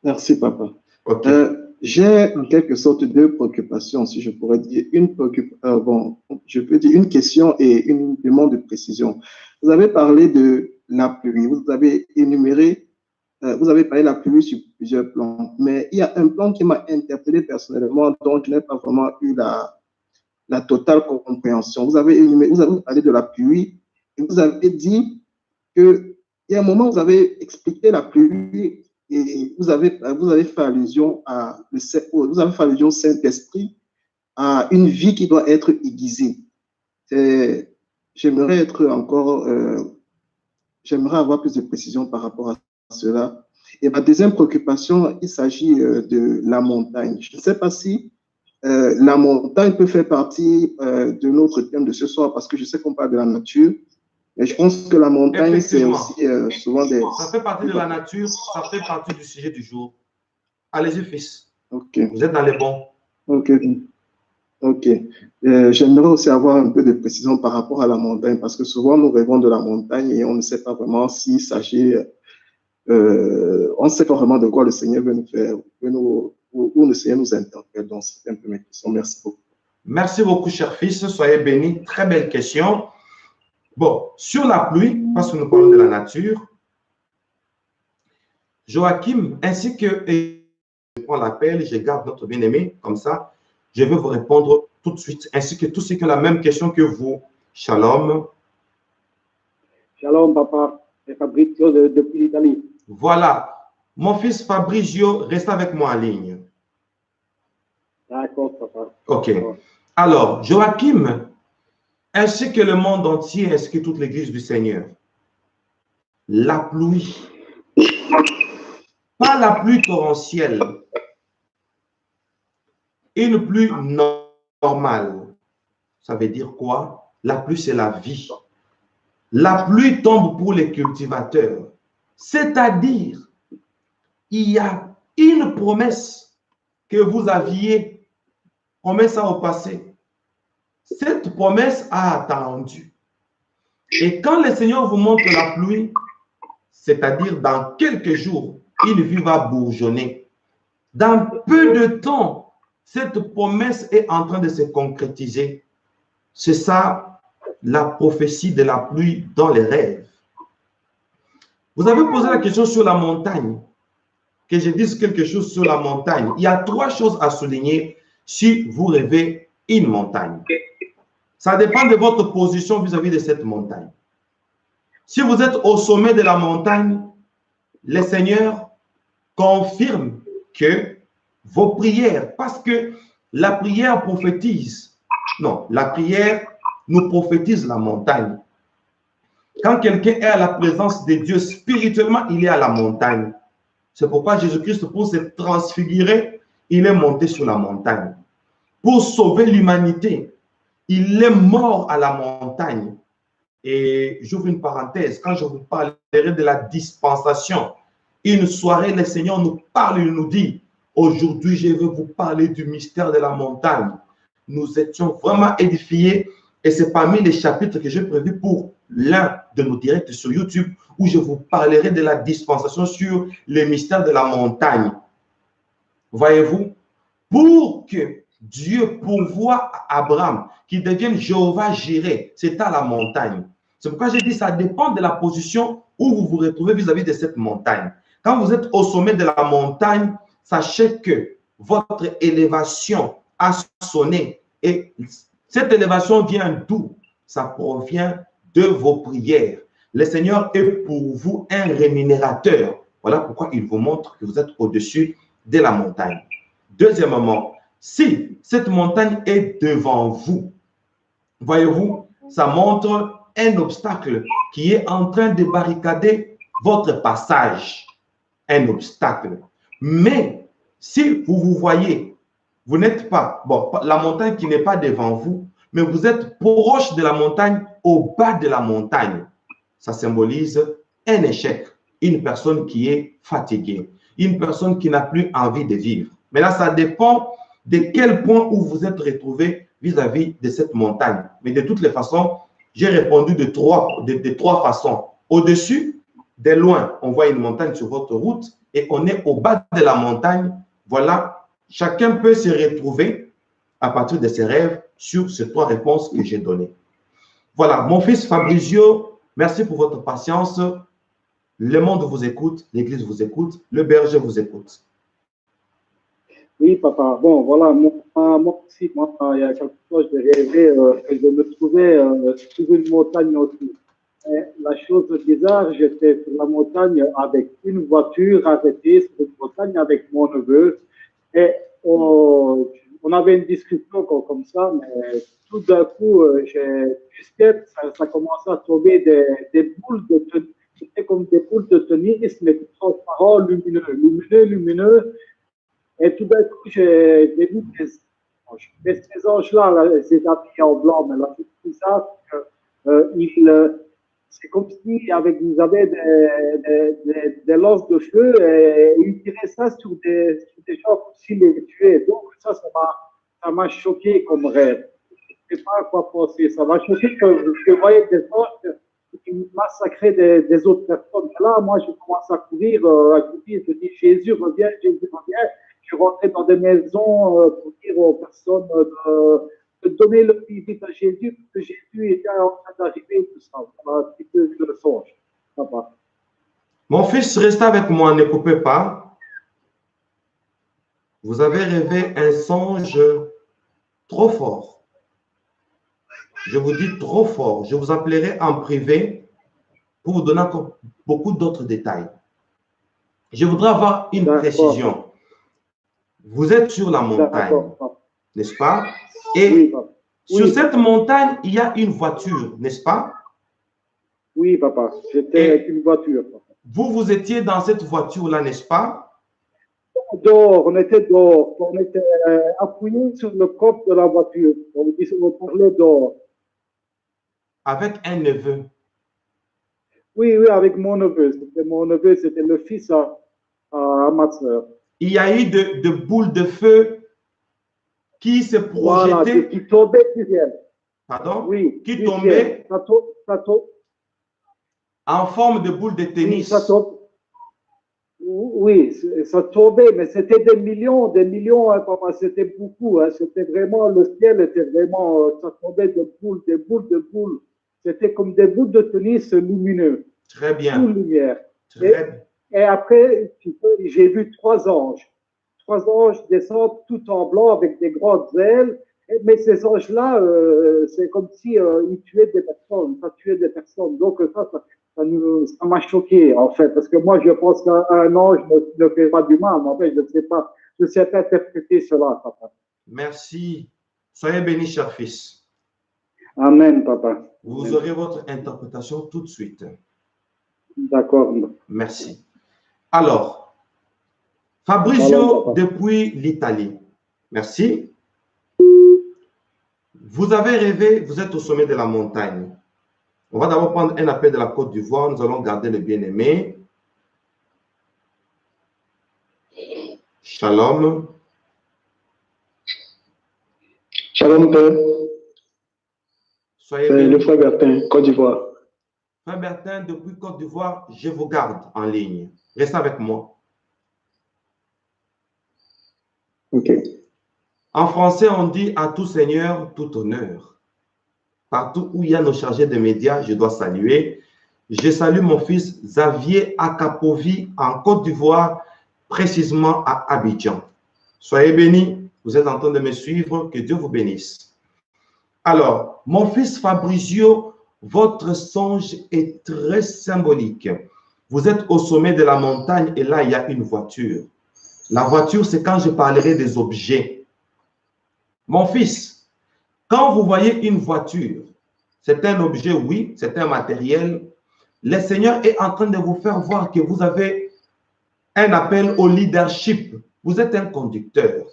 Merci, papa. Okay. J'ai en quelque sorte deux préoccupations, si je pourrais dire. Je peux dire une question et une demande de précision. Vous avez parlé de la pluie. Vous avez énuméré, vous avez parlé de la pluie sur plusieurs plans. Mais il y a un plan qui m'a interpellé personnellement, dont je n'ai pas vraiment eu la totale compréhension. Vous avez parlé de la pluie et vous avez dit qu'il y a un moment où vous avez expliqué la pluie et vous avez fait allusion au Saint-Esprit, à une vie qui doit être aiguisée. J'aimerais avoir plus de précisions par rapport à cela. Et ma deuxième préoccupation, il s'agit de la montagne. Je ne sais pas si la montagne peut faire partie de notre thème de ce soir, parce que je sais qu'on parle de la nature, mais je pense que la montagne, c'est aussi souvent des... Ça fait partie de la nature, ça fait partie du sujet du jour. Allez-y, fils. Ok. Vous êtes dans les bons. Ok. Ok. J'aimerais aussi avoir un peu de précision par rapport à la montagne, parce que souvent nous rêvons de la montagne et on ne sait pas vraiment s'il s'agit... on ne sait pas vraiment de quoi le Seigneur veut nous faire, où le Seigneur nous interpelle. Donc, c'est un peu mes questions. Merci beaucoup. Merci beaucoup, cher fils. Soyez bénis. Très belle question. Bon, sur la pluie, parce que nous parlons de la nature, Joachim, ainsi que je prends l'appel, je garde notre bien-aimé, comme ça, je vais vous répondre tout de suite, ainsi que tous ceux qui ont la même question que vous. Shalom. Shalom, papa. C'est Fabrizio depuis l'Italie. Voilà. Mon fils Fabrizio, reste avec moi en ligne. D'accord, papa. OK. Alors, Joachim, ainsi que le monde entier, ainsi que toute l'Église du Seigneur, la pluie, pas la pluie torrentielle, une pluie normale. Ça veut dire quoi? La pluie, c'est la vie. La pluie tombe pour les cultivateurs. C'est-à-dire, il y a une promesse que vous aviez, on met ça au passé. Cette promesse a attendu. Et quand le Seigneur vous montre la pluie, c'est-à-dire dans quelques jours, une vie va bourgeonner. Dans peu de temps, cette promesse est en train de se concrétiser. C'est ça, la prophétie de la pluie dans les rêves. Vous avez posé la question sur la montagne. Que je dise quelque chose sur la montagne. Il y a 3 choses à souligner si vous rêvez une montagne. Ça dépend de votre position vis-à-vis de cette montagne. Si vous êtes au sommet de la montagne, le Seigneur confirme que vos prières, parce que la prière prophétise, non, la prière nous prophétise la montagne. Quand quelqu'un est à la présence de Dieu spirituellement, il est à la montagne. C'est pourquoi Jésus-Christ, pour se transfigurer, il est monté sur la montagne. Pour sauver l'humanité, il est mort à la montagne. Et j'ouvre une parenthèse, quand je vous parlerai de la dispensation, une soirée, le Seigneur nous parle, il nous dit, aujourd'hui, je vais vous parler du mystère de la montagne. Nous étions vraiment édifiés et c'est parmi les chapitres que j'ai prévus pour l'un de nos directs sur YouTube où je vous parlerai de la dispensation sur les mystères de la montagne. Voyez-vous, pour que Dieu pourvoie à Abraham, qui devienne Jéhovah Jireh, c'est à la montagne. C'est pourquoi j'ai dit ça dépend de la position où vous vous retrouvez vis-à-vis de cette montagne. Quand vous êtes au sommet de la montagne, sachez que votre élévation a sonné. Et cette élévation vient d'où? Ça provient de vos prières. Le Seigneur est pour vous un rémunérateur. Voilà pourquoi il vous montre que vous êtes au-dessus de la montagne. Deuxièmement, si cette montagne est devant vous, voyez-vous, ça montre un obstacle qui est en train de barricader votre passage. Un obstacle. Mais si vous vous voyez, vous n'êtes pas, bon, la montagne qui n'est pas devant vous, mais vous êtes proche de la montagne, au bas de la montagne, ça symbolise un échec, une personne qui est fatiguée, une personne qui n'a plus envie de vivre. Mais là, ça dépend de quel point où vous êtes retrouvé vis-à-vis de cette montagne. Mais de toutes les façons, j'ai répondu de trois façons. Au-dessus, de loin, on voit une montagne sur votre route et on est au bas de la montagne. Voilà, chacun peut se retrouver à partir de ses rêves sur ces 3 réponses que j'ai données. Voilà, mon fils Fabrizio, merci pour votre patience. Le monde vous écoute, l'Église vous écoute, le berger vous écoute. Oui, papa. Bon, voilà, moi aussi, il y a quelque chose, j'ai rêvé que je me trouvais sur une montagne aussi. Et la chose bizarre, j'étais sur la montagne avec une voiture arrêtée sur une montagne avec mon neveu. Et on avait une discussion comme ça, mais tout d'un coup, ça commençait à tomber des boules de tennis. C'était comme des boules de tennis, mais transparents, lumineux. Et tout d'un coup, j'ai vu ces anges. Mais ces anges-là, c'est habillés en blanc, mais là, c'est bizarre. C'est comme si ils avaient des lances de feu et ils tiraient ça sur des gens comme s'ils les tuaient. Donc, ça m'a choqué comme rêve. Je ne sais pas à quoi penser. Ça m'a choqué que je voyais des anges qui massacraient des autres personnes. Là, moi, je commence à courir, je dis Jésus, reviens, Jésus, reviens. Je suis rentré dans des maisons pour dire aux personnes de donner le visite à Jésus, parce que Jésus était en train d'arriver, tout ça. Voilà un petit peu le songe. Papa. Mon fils, restez avec moi, ne coupez pas. Vous avez rêvé un songe trop fort. Je vous dis trop fort. Je vous appellerai en privé pour vous donner encore beaucoup d'autres détails. Je voudrais avoir une précision. Vous êtes sur la montagne, n'est-ce pas? Et sur cette montagne, il y a une voiture, n'est-ce pas? Oui, papa. J'étais avec une voiture. Papa. Vous étiez dans cette voiture-là, n'est-ce pas? Dehors, on était dehors. On était appuyé sur le coffre de la voiture. On parlait dehors. Avec un neveu? Oui, avec mon neveu. C'était le fils à ma soeur. Il y a eu de boules de feu qui se projetaient. Voilà, qui tombaient du ciel. Pardon? Oui. Qui tombaient. En forme de boule de Oui, tennis. ça tombait, mais c'était des millions, hein, papa. C'était beaucoup. Hein. C'était vraiment, le ciel était vraiment, ça tombait de boules, des boules de boules. C'était comme des boules de tennis lumineux. Très Full bien. lumière. Très bien. Et après, j'ai vu 3 anges. 3 anges descendent tout en blanc avec des grandes ailes. Mais ces anges-là, c'est comme si ils tuaient des personnes, ça tuait des personnes. Donc ça m'a choqué en fait, parce que moi je pense qu'un ange ne fait pas du mal. En fait, je ne sais pas interpréter cela, papa. Merci. Soyez bénis, cher fils. Amen, papa. Vous aurez votre interprétation tout de suite. D'accord. Merci. Alors, Fabrizio depuis l'Italie. Merci. Vous avez rêvé, vous êtes au sommet de la montagne. On va d'abord prendre un appel de la Côte d'Ivoire. Nous allons garder le bien-aimé. Shalom. Shalom, Père. Soyez C'est le frère Bertin, Côte d'Ivoire. Frère Bertin, depuis Côte d'Ivoire, je vous garde en ligne. Restez avec moi. OK. En français, on dit à tout seigneur, tout honneur. Partout où il y a nos chargés de médias, je dois saluer. Je salue mon fils Xavier Akapovi en Côte d'Ivoire, précisément à Abidjan. Soyez bénis, vous êtes en train de me suivre, que Dieu vous bénisse. Alors, mon fils Fabrizio, votre songe est très symbolique. Vous êtes au sommet de la montagne et là, il y a une voiture. La voiture, c'est quand je parlerai des objets. Mon fils, quand vous voyez une voiture, c'est un objet, oui, c'est un matériel. Le Seigneur est en train de vous faire voir que vous avez un appel au leadership. Vous êtes un conducteur.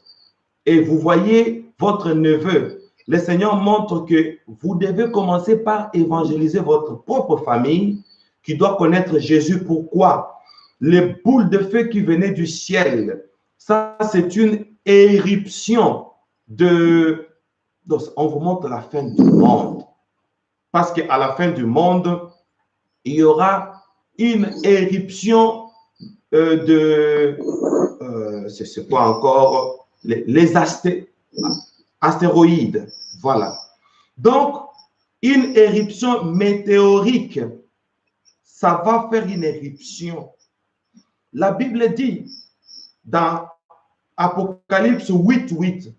Et vous voyez votre neveu. Le Seigneur montre que vous devez commencer par évangéliser votre propre famille qui doit connaître Jésus. Pourquoi? Les boules de feu qui venaient du ciel, ça c'est une éruption de... Donc, on vous montre la fin du monde. Parce qu'à la fin du monde, il y aura une éruption c'est quoi encore? Les astéroïdes. Voilà. Donc, une éruption météorique, ça va faire une éruption. La Bible dit dans Apocalypse 8:8,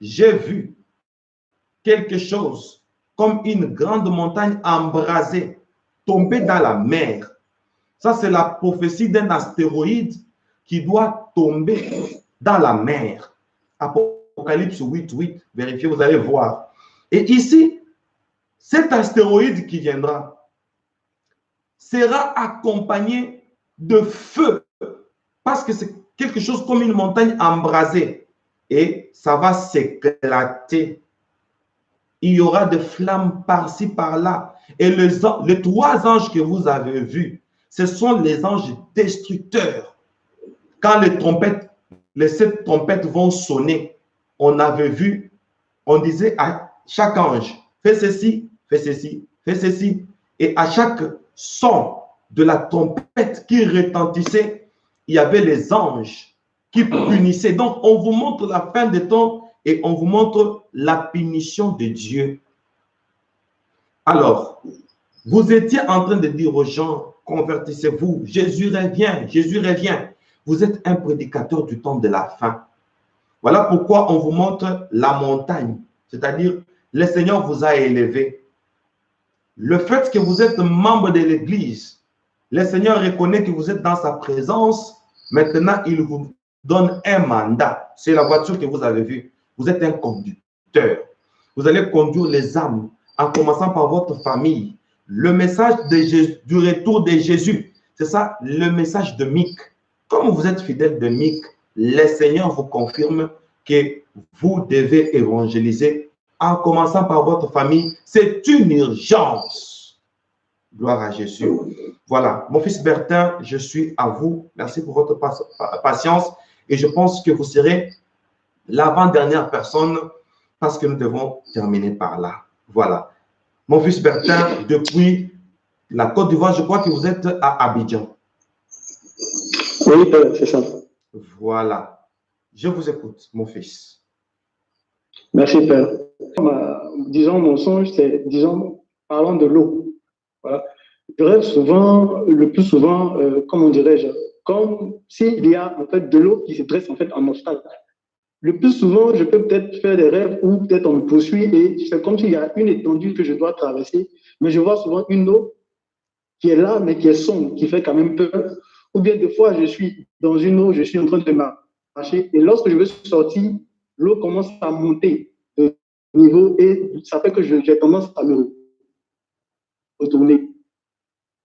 j'ai vu quelque chose comme une grande montagne embrasée tomber dans la mer. Ça, c'est la prophétie d'un astéroïde qui doit tomber dans la mer. Apocalypse 8:8, vérifiez, vous allez voir. Et ici, cet astéroïde qui viendra sera accompagné de feu parce que c'est quelque chose comme une montagne embrasée et ça va s'éclater. Il y aura des flammes par-ci, par-là. Et les 3 anges que vous avez vus, ce sont les anges destructeurs. Quand les 7 trompettes vont sonner, on avait vu, on disait à chaque ange, fais ceci, fais ceci, fais ceci. Et à chaque son de la trompette qui retentissait, il y avait les anges qui punissaient. Donc, on vous montre la fin des temps et on vous montre la punition de Dieu. Alors, vous étiez en train de dire aux gens, convertissez-vous, Jésus revient, Jésus revient. Vous êtes un prédicateur du temps de la fin. Voilà pourquoi on vous montre la montagne, c'est-à-dire le Seigneur vous a élevé. Le fait que vous êtes membre de l'Église, le Seigneur reconnaît que vous êtes dans sa présence. Maintenant, il vous donne un mandat. C'est la voiture que vous avez vue. Vous êtes un conducteur. Vous allez conduire les âmes en commençant par votre famille. Le message du retour de Jésus, c'est ça, le message de Mic. Comme vous êtes fidèle de Mic, le Seigneur vous confirme que vous devez évangéliser en commençant par votre famille. C'est une urgence. Gloire à Jésus. Voilà, mon fils Bertin, je suis à vous. Merci pour votre patience et je pense que vous serez l'avant-dernière personne parce que nous devons terminer par là. Voilà. Mon fils Bertin, depuis La Côte d'Ivoire, je crois que vous êtes à Abidjan. Oui, Père, c'est ça. Voilà. Je vous écoute, mon fils. Merci, Père. Disons, mon songe, c'est, disons, parlant de l'eau. Voilà. Je rêve souvent, le plus souvent, comment dirais-je, comme s'il y a en fait de l'eau qui se dresse en fait en obstacle. Le plus souvent, je peux peut-être faire des rêves où peut-être on me poursuit et c'est comme s'il y a une étendue que je dois traverser, mais je vois souvent une eau qui est là, mais qui est sombre, qui fait quand même peur. Ou bien des fois, je suis dans une eau, je suis en train de marcher et lorsque je veux sortir, l'eau commence à monter de niveau et ça fait que j'ai tendance à me retourner.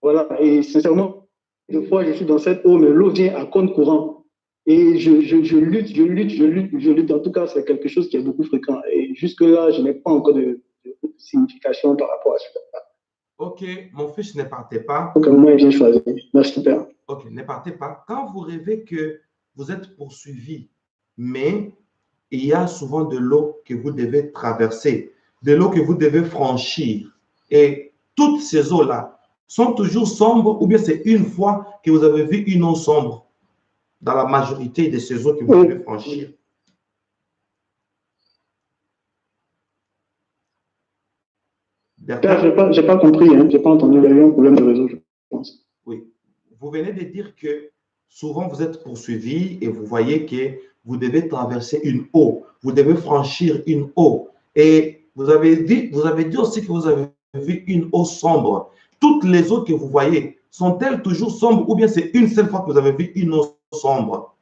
Voilà, et sincèrement, des fois, je suis dans cette eau, mais l'eau vient à compte courant. Et je lutte. En tout cas, c'est quelque chose qui est beaucoup fréquent. Et jusque-là, je n'ai pas encore de signification par rapport à ça. Ok, mon fils, ne partez pas. Donc, moi, j'ai choisi. Merci, Père. Ok, ne partez pas. Quand vous rêvez que vous êtes poursuivi, mais il y a souvent de l'eau que vous devez traverser, de l'eau que vous devez franchir. Et toutes ces eaux-là sont toujours sombres ou bien c'est une fois que vous avez vu une eau sombre dans la majorité de ces eaux que vous devez franchir. Père, je n'ai pas compris, hein. Je n'ai pas entendu. Il y a eu un problème de réseau, je pense. Oui. Vous venez de dire que souvent vous êtes poursuivi et vous voyez que vous devez traverser une eau, vous devez franchir une eau. Et vous avez dit aussi que vous avez vu une eau sombre. Toutes les eaux que vous voyez, sont-elles toujours sombres ou bien c'est une seule fois que vous avez vu une eau sombre?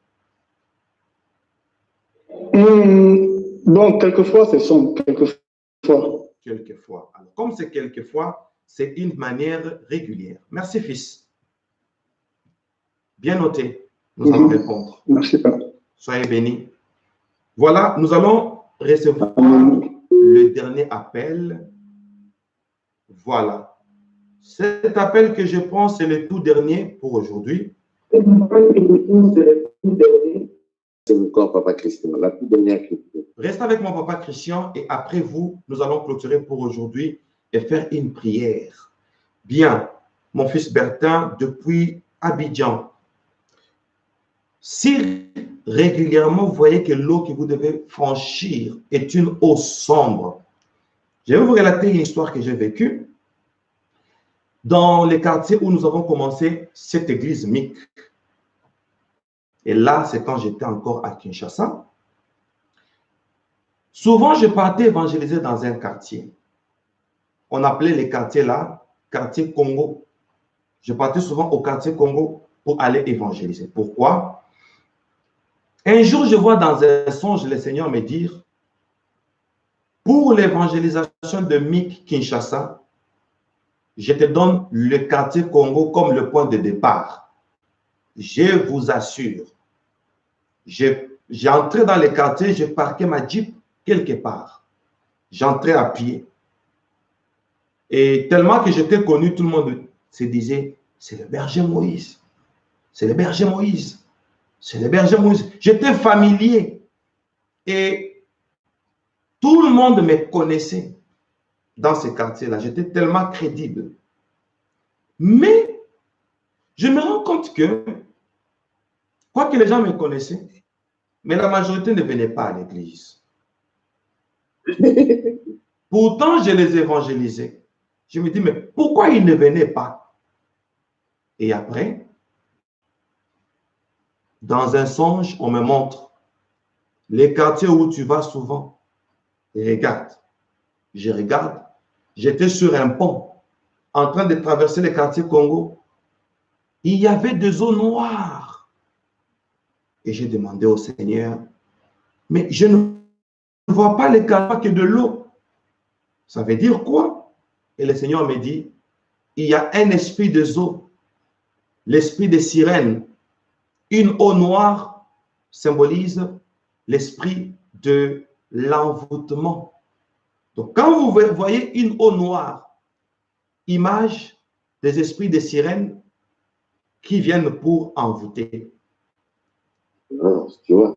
Donc, quelquefois, c'est sombre, quelquefois. Quelquefois. Alors, comme c'est quelquefois, c'est une manière régulière. Merci, fils. Bien noté. Nous allons répondre. Merci, Père. Soyez bénis. Voilà, nous allons recevoir le dernier appel. Voilà. Cet appel que je prends, c'est le tout dernier pour aujourd'hui. C'est encore Papa Christian, la toute dernière question. Restez avec mon Papa Christian et après vous, nous allons clôturer pour aujourd'hui et faire une prière. Bien, mon fils Bertin, depuis Abidjan, si régulièrement vous voyez que l'eau que vous devez franchir est une eau sombre, je vais vous relater une histoire que j'ai vécue dans les quartiers où nous avons commencé cette église MIC. Et là, c'est quand j'étais encore à Kinshasa. Souvent, je partais évangéliser dans un quartier. On appelait les quartiers là, quartier Congo. Je partais souvent au quartier Congo pour aller évangéliser. Pourquoi? Un jour, je vois dans un songe le Seigneur me dire, pour l'évangélisation de MIC Kinshasa, je te donne le quartier Congo comme le point de départ. Je vous assure, j'entrais dans le quartier, je parquais ma Jeep quelque part. J'entrais à pied. Et tellement que j'étais connu, tout le monde se disait, c'est le berger Moïse. C'est le berger Moïse. C'est le berger Moïse. J'étais familier. Et tout le monde me connaissait dans ce quartier-là. J'étais tellement crédible. Mais je me rends compte que, quoique les gens me connaissaient, mais la majorité ne venait pas à l'église. Pourtant, je les évangélisais. Je me dis, mais pourquoi ils ne venaient pas? Et après, dans un songe, on me montre les quartiers où tu vas souvent. Et regarde. Je regarde. J'étais sur un pont en train de traverser le quartier Congo. Il y avait des eaux noires. Et j'ai demandé au Seigneur, mais je ne vois pas les quartiers que de l'eau. Ça veut dire quoi? Et le Seigneur me dit, il y a un esprit des eaux, l'esprit des sirènes. Une eau noire symbolise l'esprit de l'envoûtement. Donc, quand vous voyez une eau noire, image des esprits des sirènes qui viennent pour envoûter. Tu vois.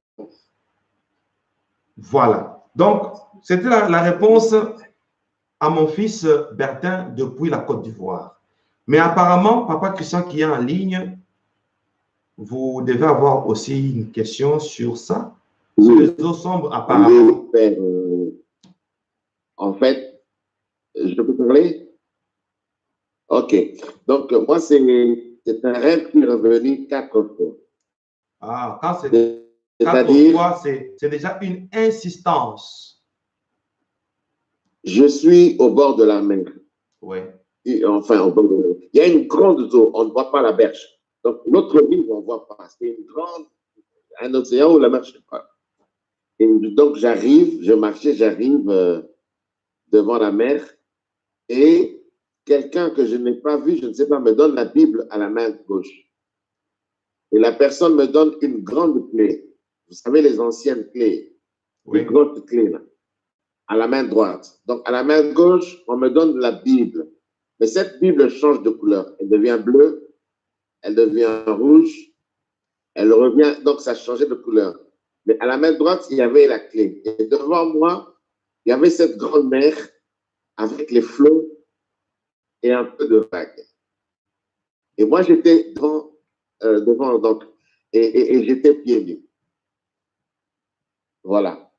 Voilà. Donc, c'était la réponse à mon fils Bertin depuis la Côte d'Ivoire. Mais apparemment, Papa Christian qui est en ligne, vous devez avoir aussi une question sur ça. Sur les eaux sombres, apparemment. En fait, je peux parler? Ok. Donc, moi, c'est un rêve qui est revenu 4 fois. Ah, quand c'est 4 fois, c'est déjà une insistance. Je suis au bord de la mer. Oui. Enfin, au bord de la mer. Il y a une grande eau, on ne voit pas la berge. Donc, notre ville, on ne voit pas. C'est un océan où la mer ne se pas. Et donc, je marchais, j'arrive devant la mer et quelqu'un que je n'ai pas vu, je ne sais pas, me donne la Bible à la main gauche. Et la personne me donne une grande clé. Vous savez, les anciennes clés, les grosses clés, là, à la main droite. Donc, à la main gauche, on me donne la Bible. Mais cette Bible change de couleur. Elle devient bleue, elle devient rouge, elle revient, donc ça changeait de couleur. Mais à la main droite, il y avait la clé. Et devant moi, il y avait cette grande mer avec les flots et un peu de vagues. Et moi, j'étais devant donc, et j'étais pieds nus. Voilà.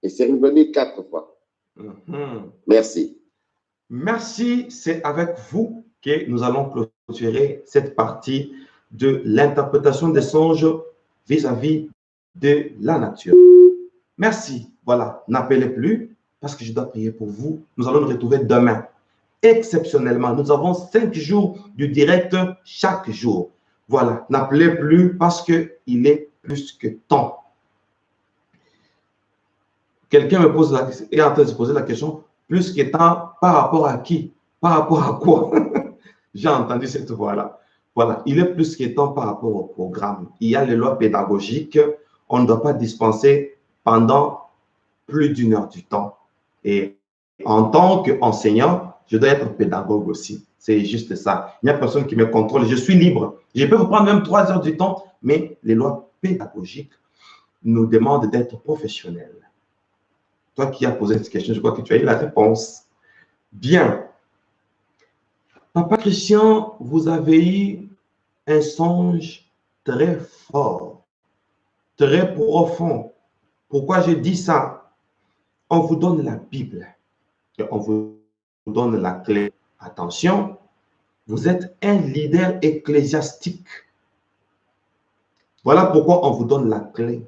Et c'est revenu 4 fois. Merci. Merci. C'est avec vous que nous allons clôturer cette partie de l'interprétation des songes vis-à-vis de la nature. Merci. Voilà. N'appelez plus parce que je dois prier pour vous. Nous allons nous retrouver demain. Exceptionnellement, nous avons 5 jours du direct chaque jour. Voilà. N'appelez plus parce qu'il est plus que temps. Quelqu'un me pose est en train de se poser la question, plus que temps, par rapport à qui? Par rapport à quoi? J'ai entendu cette voix-là. Voilà, il est plus que temps par rapport au programme. Il y a les lois pédagogiques, on ne doit pas dispenser pendant plus d'1 heure du temps. Et en tant qu'enseignant, je dois être pédagogue aussi. C'est juste ça. Il n'y a personne qui me contrôle. Je suis libre. Je peux vous prendre même 3 heures du temps, mais les lois pédagogiques nous demandent d'être professionnels. Toi qui as posé cette question, je crois que tu as eu la réponse. Bien. Papa Christian, vous avez eu un songe très fort, très profond. Pourquoi je dis ça? On vous donne la Bible et on vous donne la clé. Attention, vous êtes un leader ecclésiastique. Voilà pourquoi on vous donne la clé.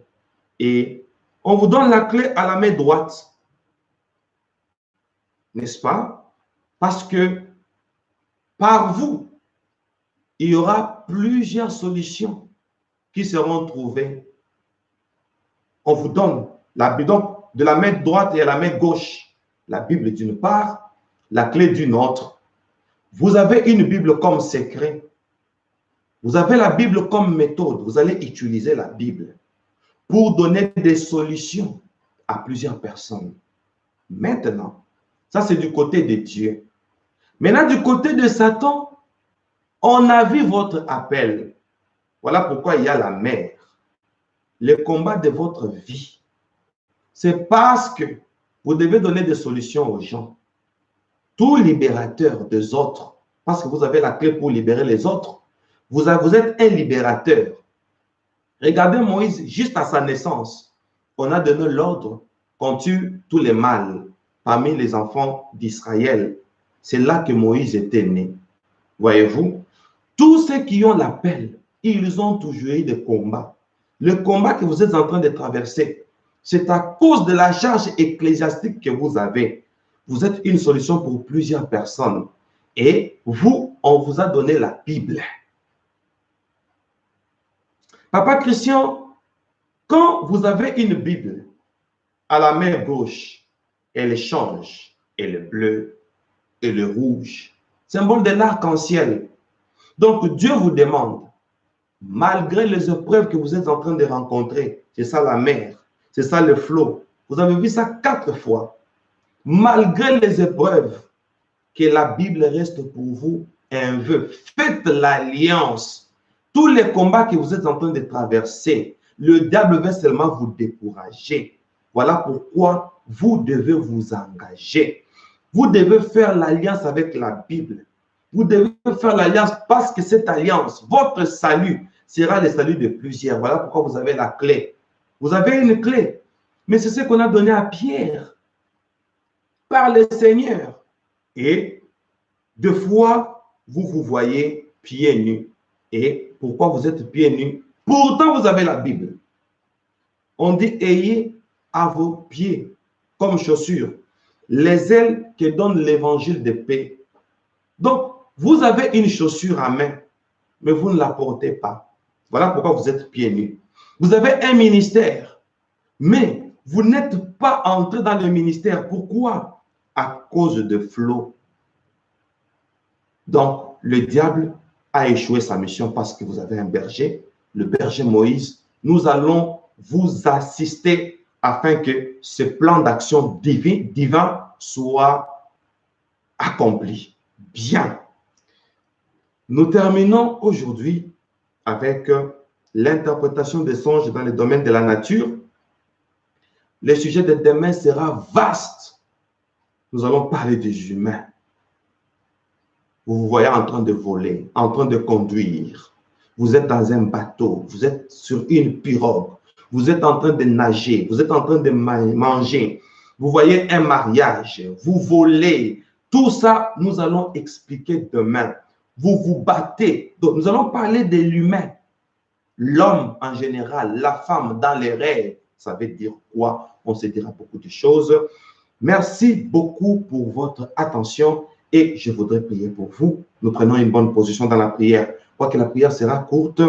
Et on vous donne la clé à la main droite. N'est-ce pas? Parce que par vous, il y aura plusieurs solutions qui seront trouvées. On vous donne la Bible, donc de la main droite et à la main gauche, la Bible d'une part, la clé d'une autre. Vous avez une Bible comme secret. Vous avez la Bible comme méthode. Vous allez utiliser la Bible pour donner des solutions à plusieurs personnes. Maintenant, ça c'est du côté de Dieu. Maintenant, du côté de Satan, on a vu votre appel. Voilà pourquoi il y a la mer. Le combat de votre vie, c'est parce que vous devez donner des solutions aux gens. Tout libérateur des autres, parce que vous avez la clé pour libérer les autres, vous êtes un libérateur. Regardez Moïse, juste à sa naissance, on a donné l'ordre qu'on tue tous les mâles parmi les enfants d'Israël. C'est là que Moïse était né. Voyez-vous, tous ceux qui ont l'appel, ils ont toujours eu des combats. Le combat que vous êtes en train de traverser, c'est à cause de la charge ecclésiastique que vous avez. Vous êtes une solution pour plusieurs personnes. Et vous, on vous a donné la Bible. Papa Christian, quand vous avez une Bible à la main gauche, elle change. Et le bleu et le rouge, symbole de l'arc-en-ciel. Donc Dieu vous demande, malgré les épreuves que vous êtes en train de rencontrer, c'est ça la mer, c'est ça le flot. Vous avez vu ça 4 fois. Malgré les épreuves, que la Bible reste pour vous un vœu. Faites l'alliance. Tous les combats que vous êtes en train de traverser, le diable va seulement vous décourager. Voilà pourquoi vous devez vous engager. Vous devez faire l'alliance avec la Bible. Vous devez faire l'alliance parce que cette alliance, votre salut, sera le salut de plusieurs. Voilà pourquoi vous avez la clé. Vous avez une clé. Mais c'est ce qu'on a donné à Pierre par le Seigneur. Et deux fois, vous vous voyez pieds nus. Et pourquoi vous êtes pieds nus? Pourtant, vous avez la Bible. On dit, ayez à vos pieds comme chaussures les ailes que donne l'évangile de paix. Donc, vous avez une chaussure à main, mais vous ne la portez pas. Voilà pourquoi vous êtes pieds nus. Vous avez un ministère, mais vous n'êtes pas entré dans le ministère. Pourquoi? À cause de flots. Donc, le diable a échoué sa mission parce que vous avez un berger, le berger Moïse. Nous allons vous assister afin que ce plan d'action divin soit accompli. Bien. Nous terminons aujourd'hui avec l'interprétation des songes dans le domaine de la nature. Le sujet de demain sera vaste. Nous allons parler des humains. Vous vous voyez en train de voler, en train de conduire. Vous êtes dans un bateau, vous êtes sur une pirogue, vous êtes en train de nager, vous êtes en train de manger. Vous voyez un mariage, vous volez. Tout ça, nous allons expliquer demain. Vous vous battez. Donc, nous allons parler de l'humain. L'homme en général, la femme dans les rêves. Ça veut dire quoi? On se dira beaucoup de choses. Merci beaucoup pour votre attention et je voudrais prier pour vous. Nous prenons une bonne position dans la prière. Quoique la prière sera courte,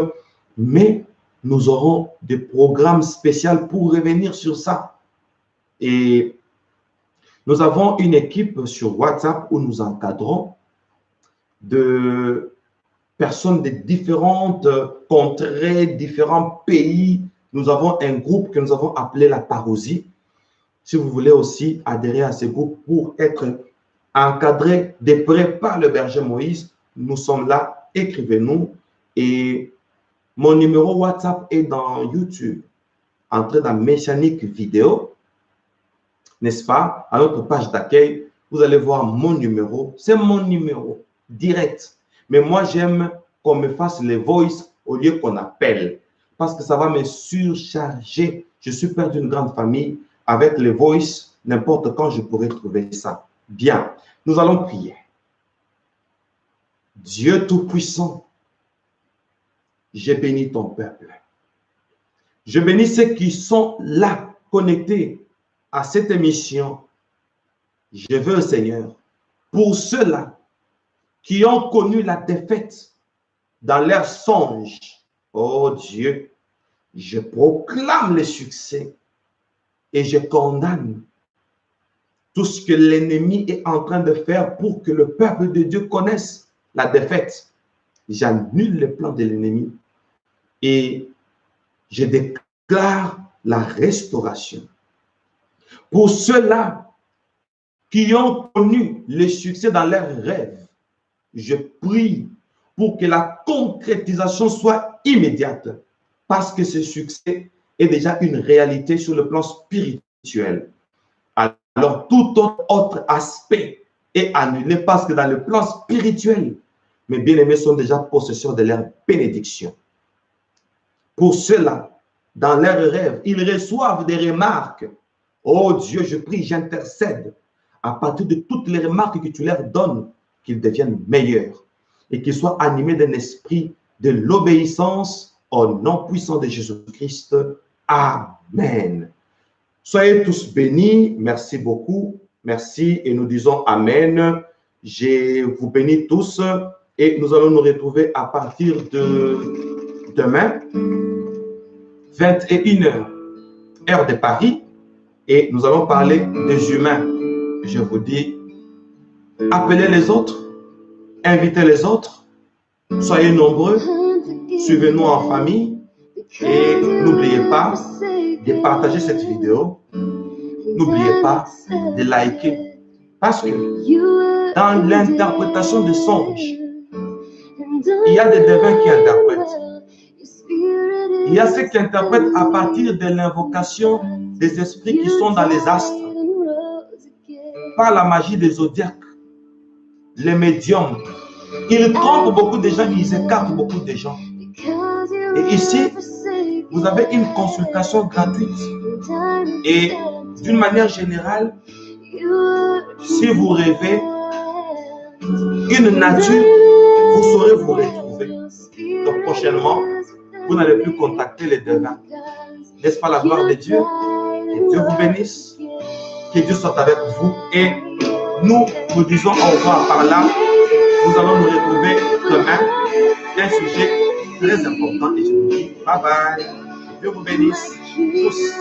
mais nous aurons des programmes spéciaux pour revenir sur ça. Et nous avons une équipe sur WhatsApp où nous encadrons de personnes de différentes contrées, différents pays. Nous avons un groupe que nous avons appelé la Parousie. Si vous voulez aussi adhérer à ce groupe pour être encadré de près par le berger Moïse, nous sommes là, écrivez-nous. Et mon numéro WhatsApp est dans YouTube. Entrez dans Messianique Vidéo, n'est-ce pas? À notre page d'accueil, vous allez voir mon numéro. C'est mon numéro direct. Mais moi, j'aime qu'on me fasse les voice au lieu qu'on appelle. Parce que ça va me surcharger. Je suis père d'une grande famille. Avec les voice, n'importe quand, je pourrai trouver ça. Bien, nous allons prier. Dieu Tout-Puissant, je bénis ton peuple. Je bénis ceux qui sont là, connectés à cette émission. Je veux, Seigneur, pour ceux-là qui ont connu la défaite dans leurs songes, oh Dieu, je proclame le succès et je condamne tout ce que l'ennemi est en train de faire pour que le peuple de Dieu connaisse la défaite. J'annule le plan de l'ennemi et je déclare la restauration. Pour ceux-là qui ont connu le succès dans leurs rêves, je prie pour que la concrétisation soit immédiate parce que ce succès est déjà une réalité sur le plan spirituel. Alors, tout autre aspect est annulé parce que dans le plan spirituel, mes bien-aimés sont déjà possesseurs de leur bénédiction. Pour ceux-là, dans leurs rêves, ils reçoivent des remarques. Oh Dieu, je prie, j'intercède à partir de toutes les remarques que tu leur donnes, qu'ils deviennent meilleurs et qu'ils soient animés d'un esprit de l'obéissance au nom puissant de Jésus-Christ. Amen. Soyez tous bénis. Merci beaucoup. Merci et nous disons Amen. Je vous bénis tous et nous allons nous retrouver à partir de demain, 21h, heure de Paris, et nous allons parler des humains. Je vous dis, appelez les autres, invitez les autres, soyez nombreux, suivez-nous en famille et n'oubliez pas de partager cette vidéo. N'oubliez pas de liker parce que dans l'interprétation des songes, il y a des devins qui interprètent. Il y a ceux qui interprètent à partir de l'invocation des esprits qui sont dans les astres, par la magie des zodiaques, les médiums, Il trompe beaucoup de gens, ils écartent beaucoup de gens. Et ici, vous avez une consultation gratuite. Et d'une manière générale, si vous rêvez une nature, vous saurez vous retrouver. Donc prochainement, vous n'allez plus contacter les devins. N'est-ce pas la gloire de Dieu? Que Dieu vous bénisse. Que Dieu soit avec vous. Et nous vous disons au revoir par là. Nous allons nous retrouver demain. Un sujet très important. Et je vous dis bye bye. Que Dieu vous bénisse tous.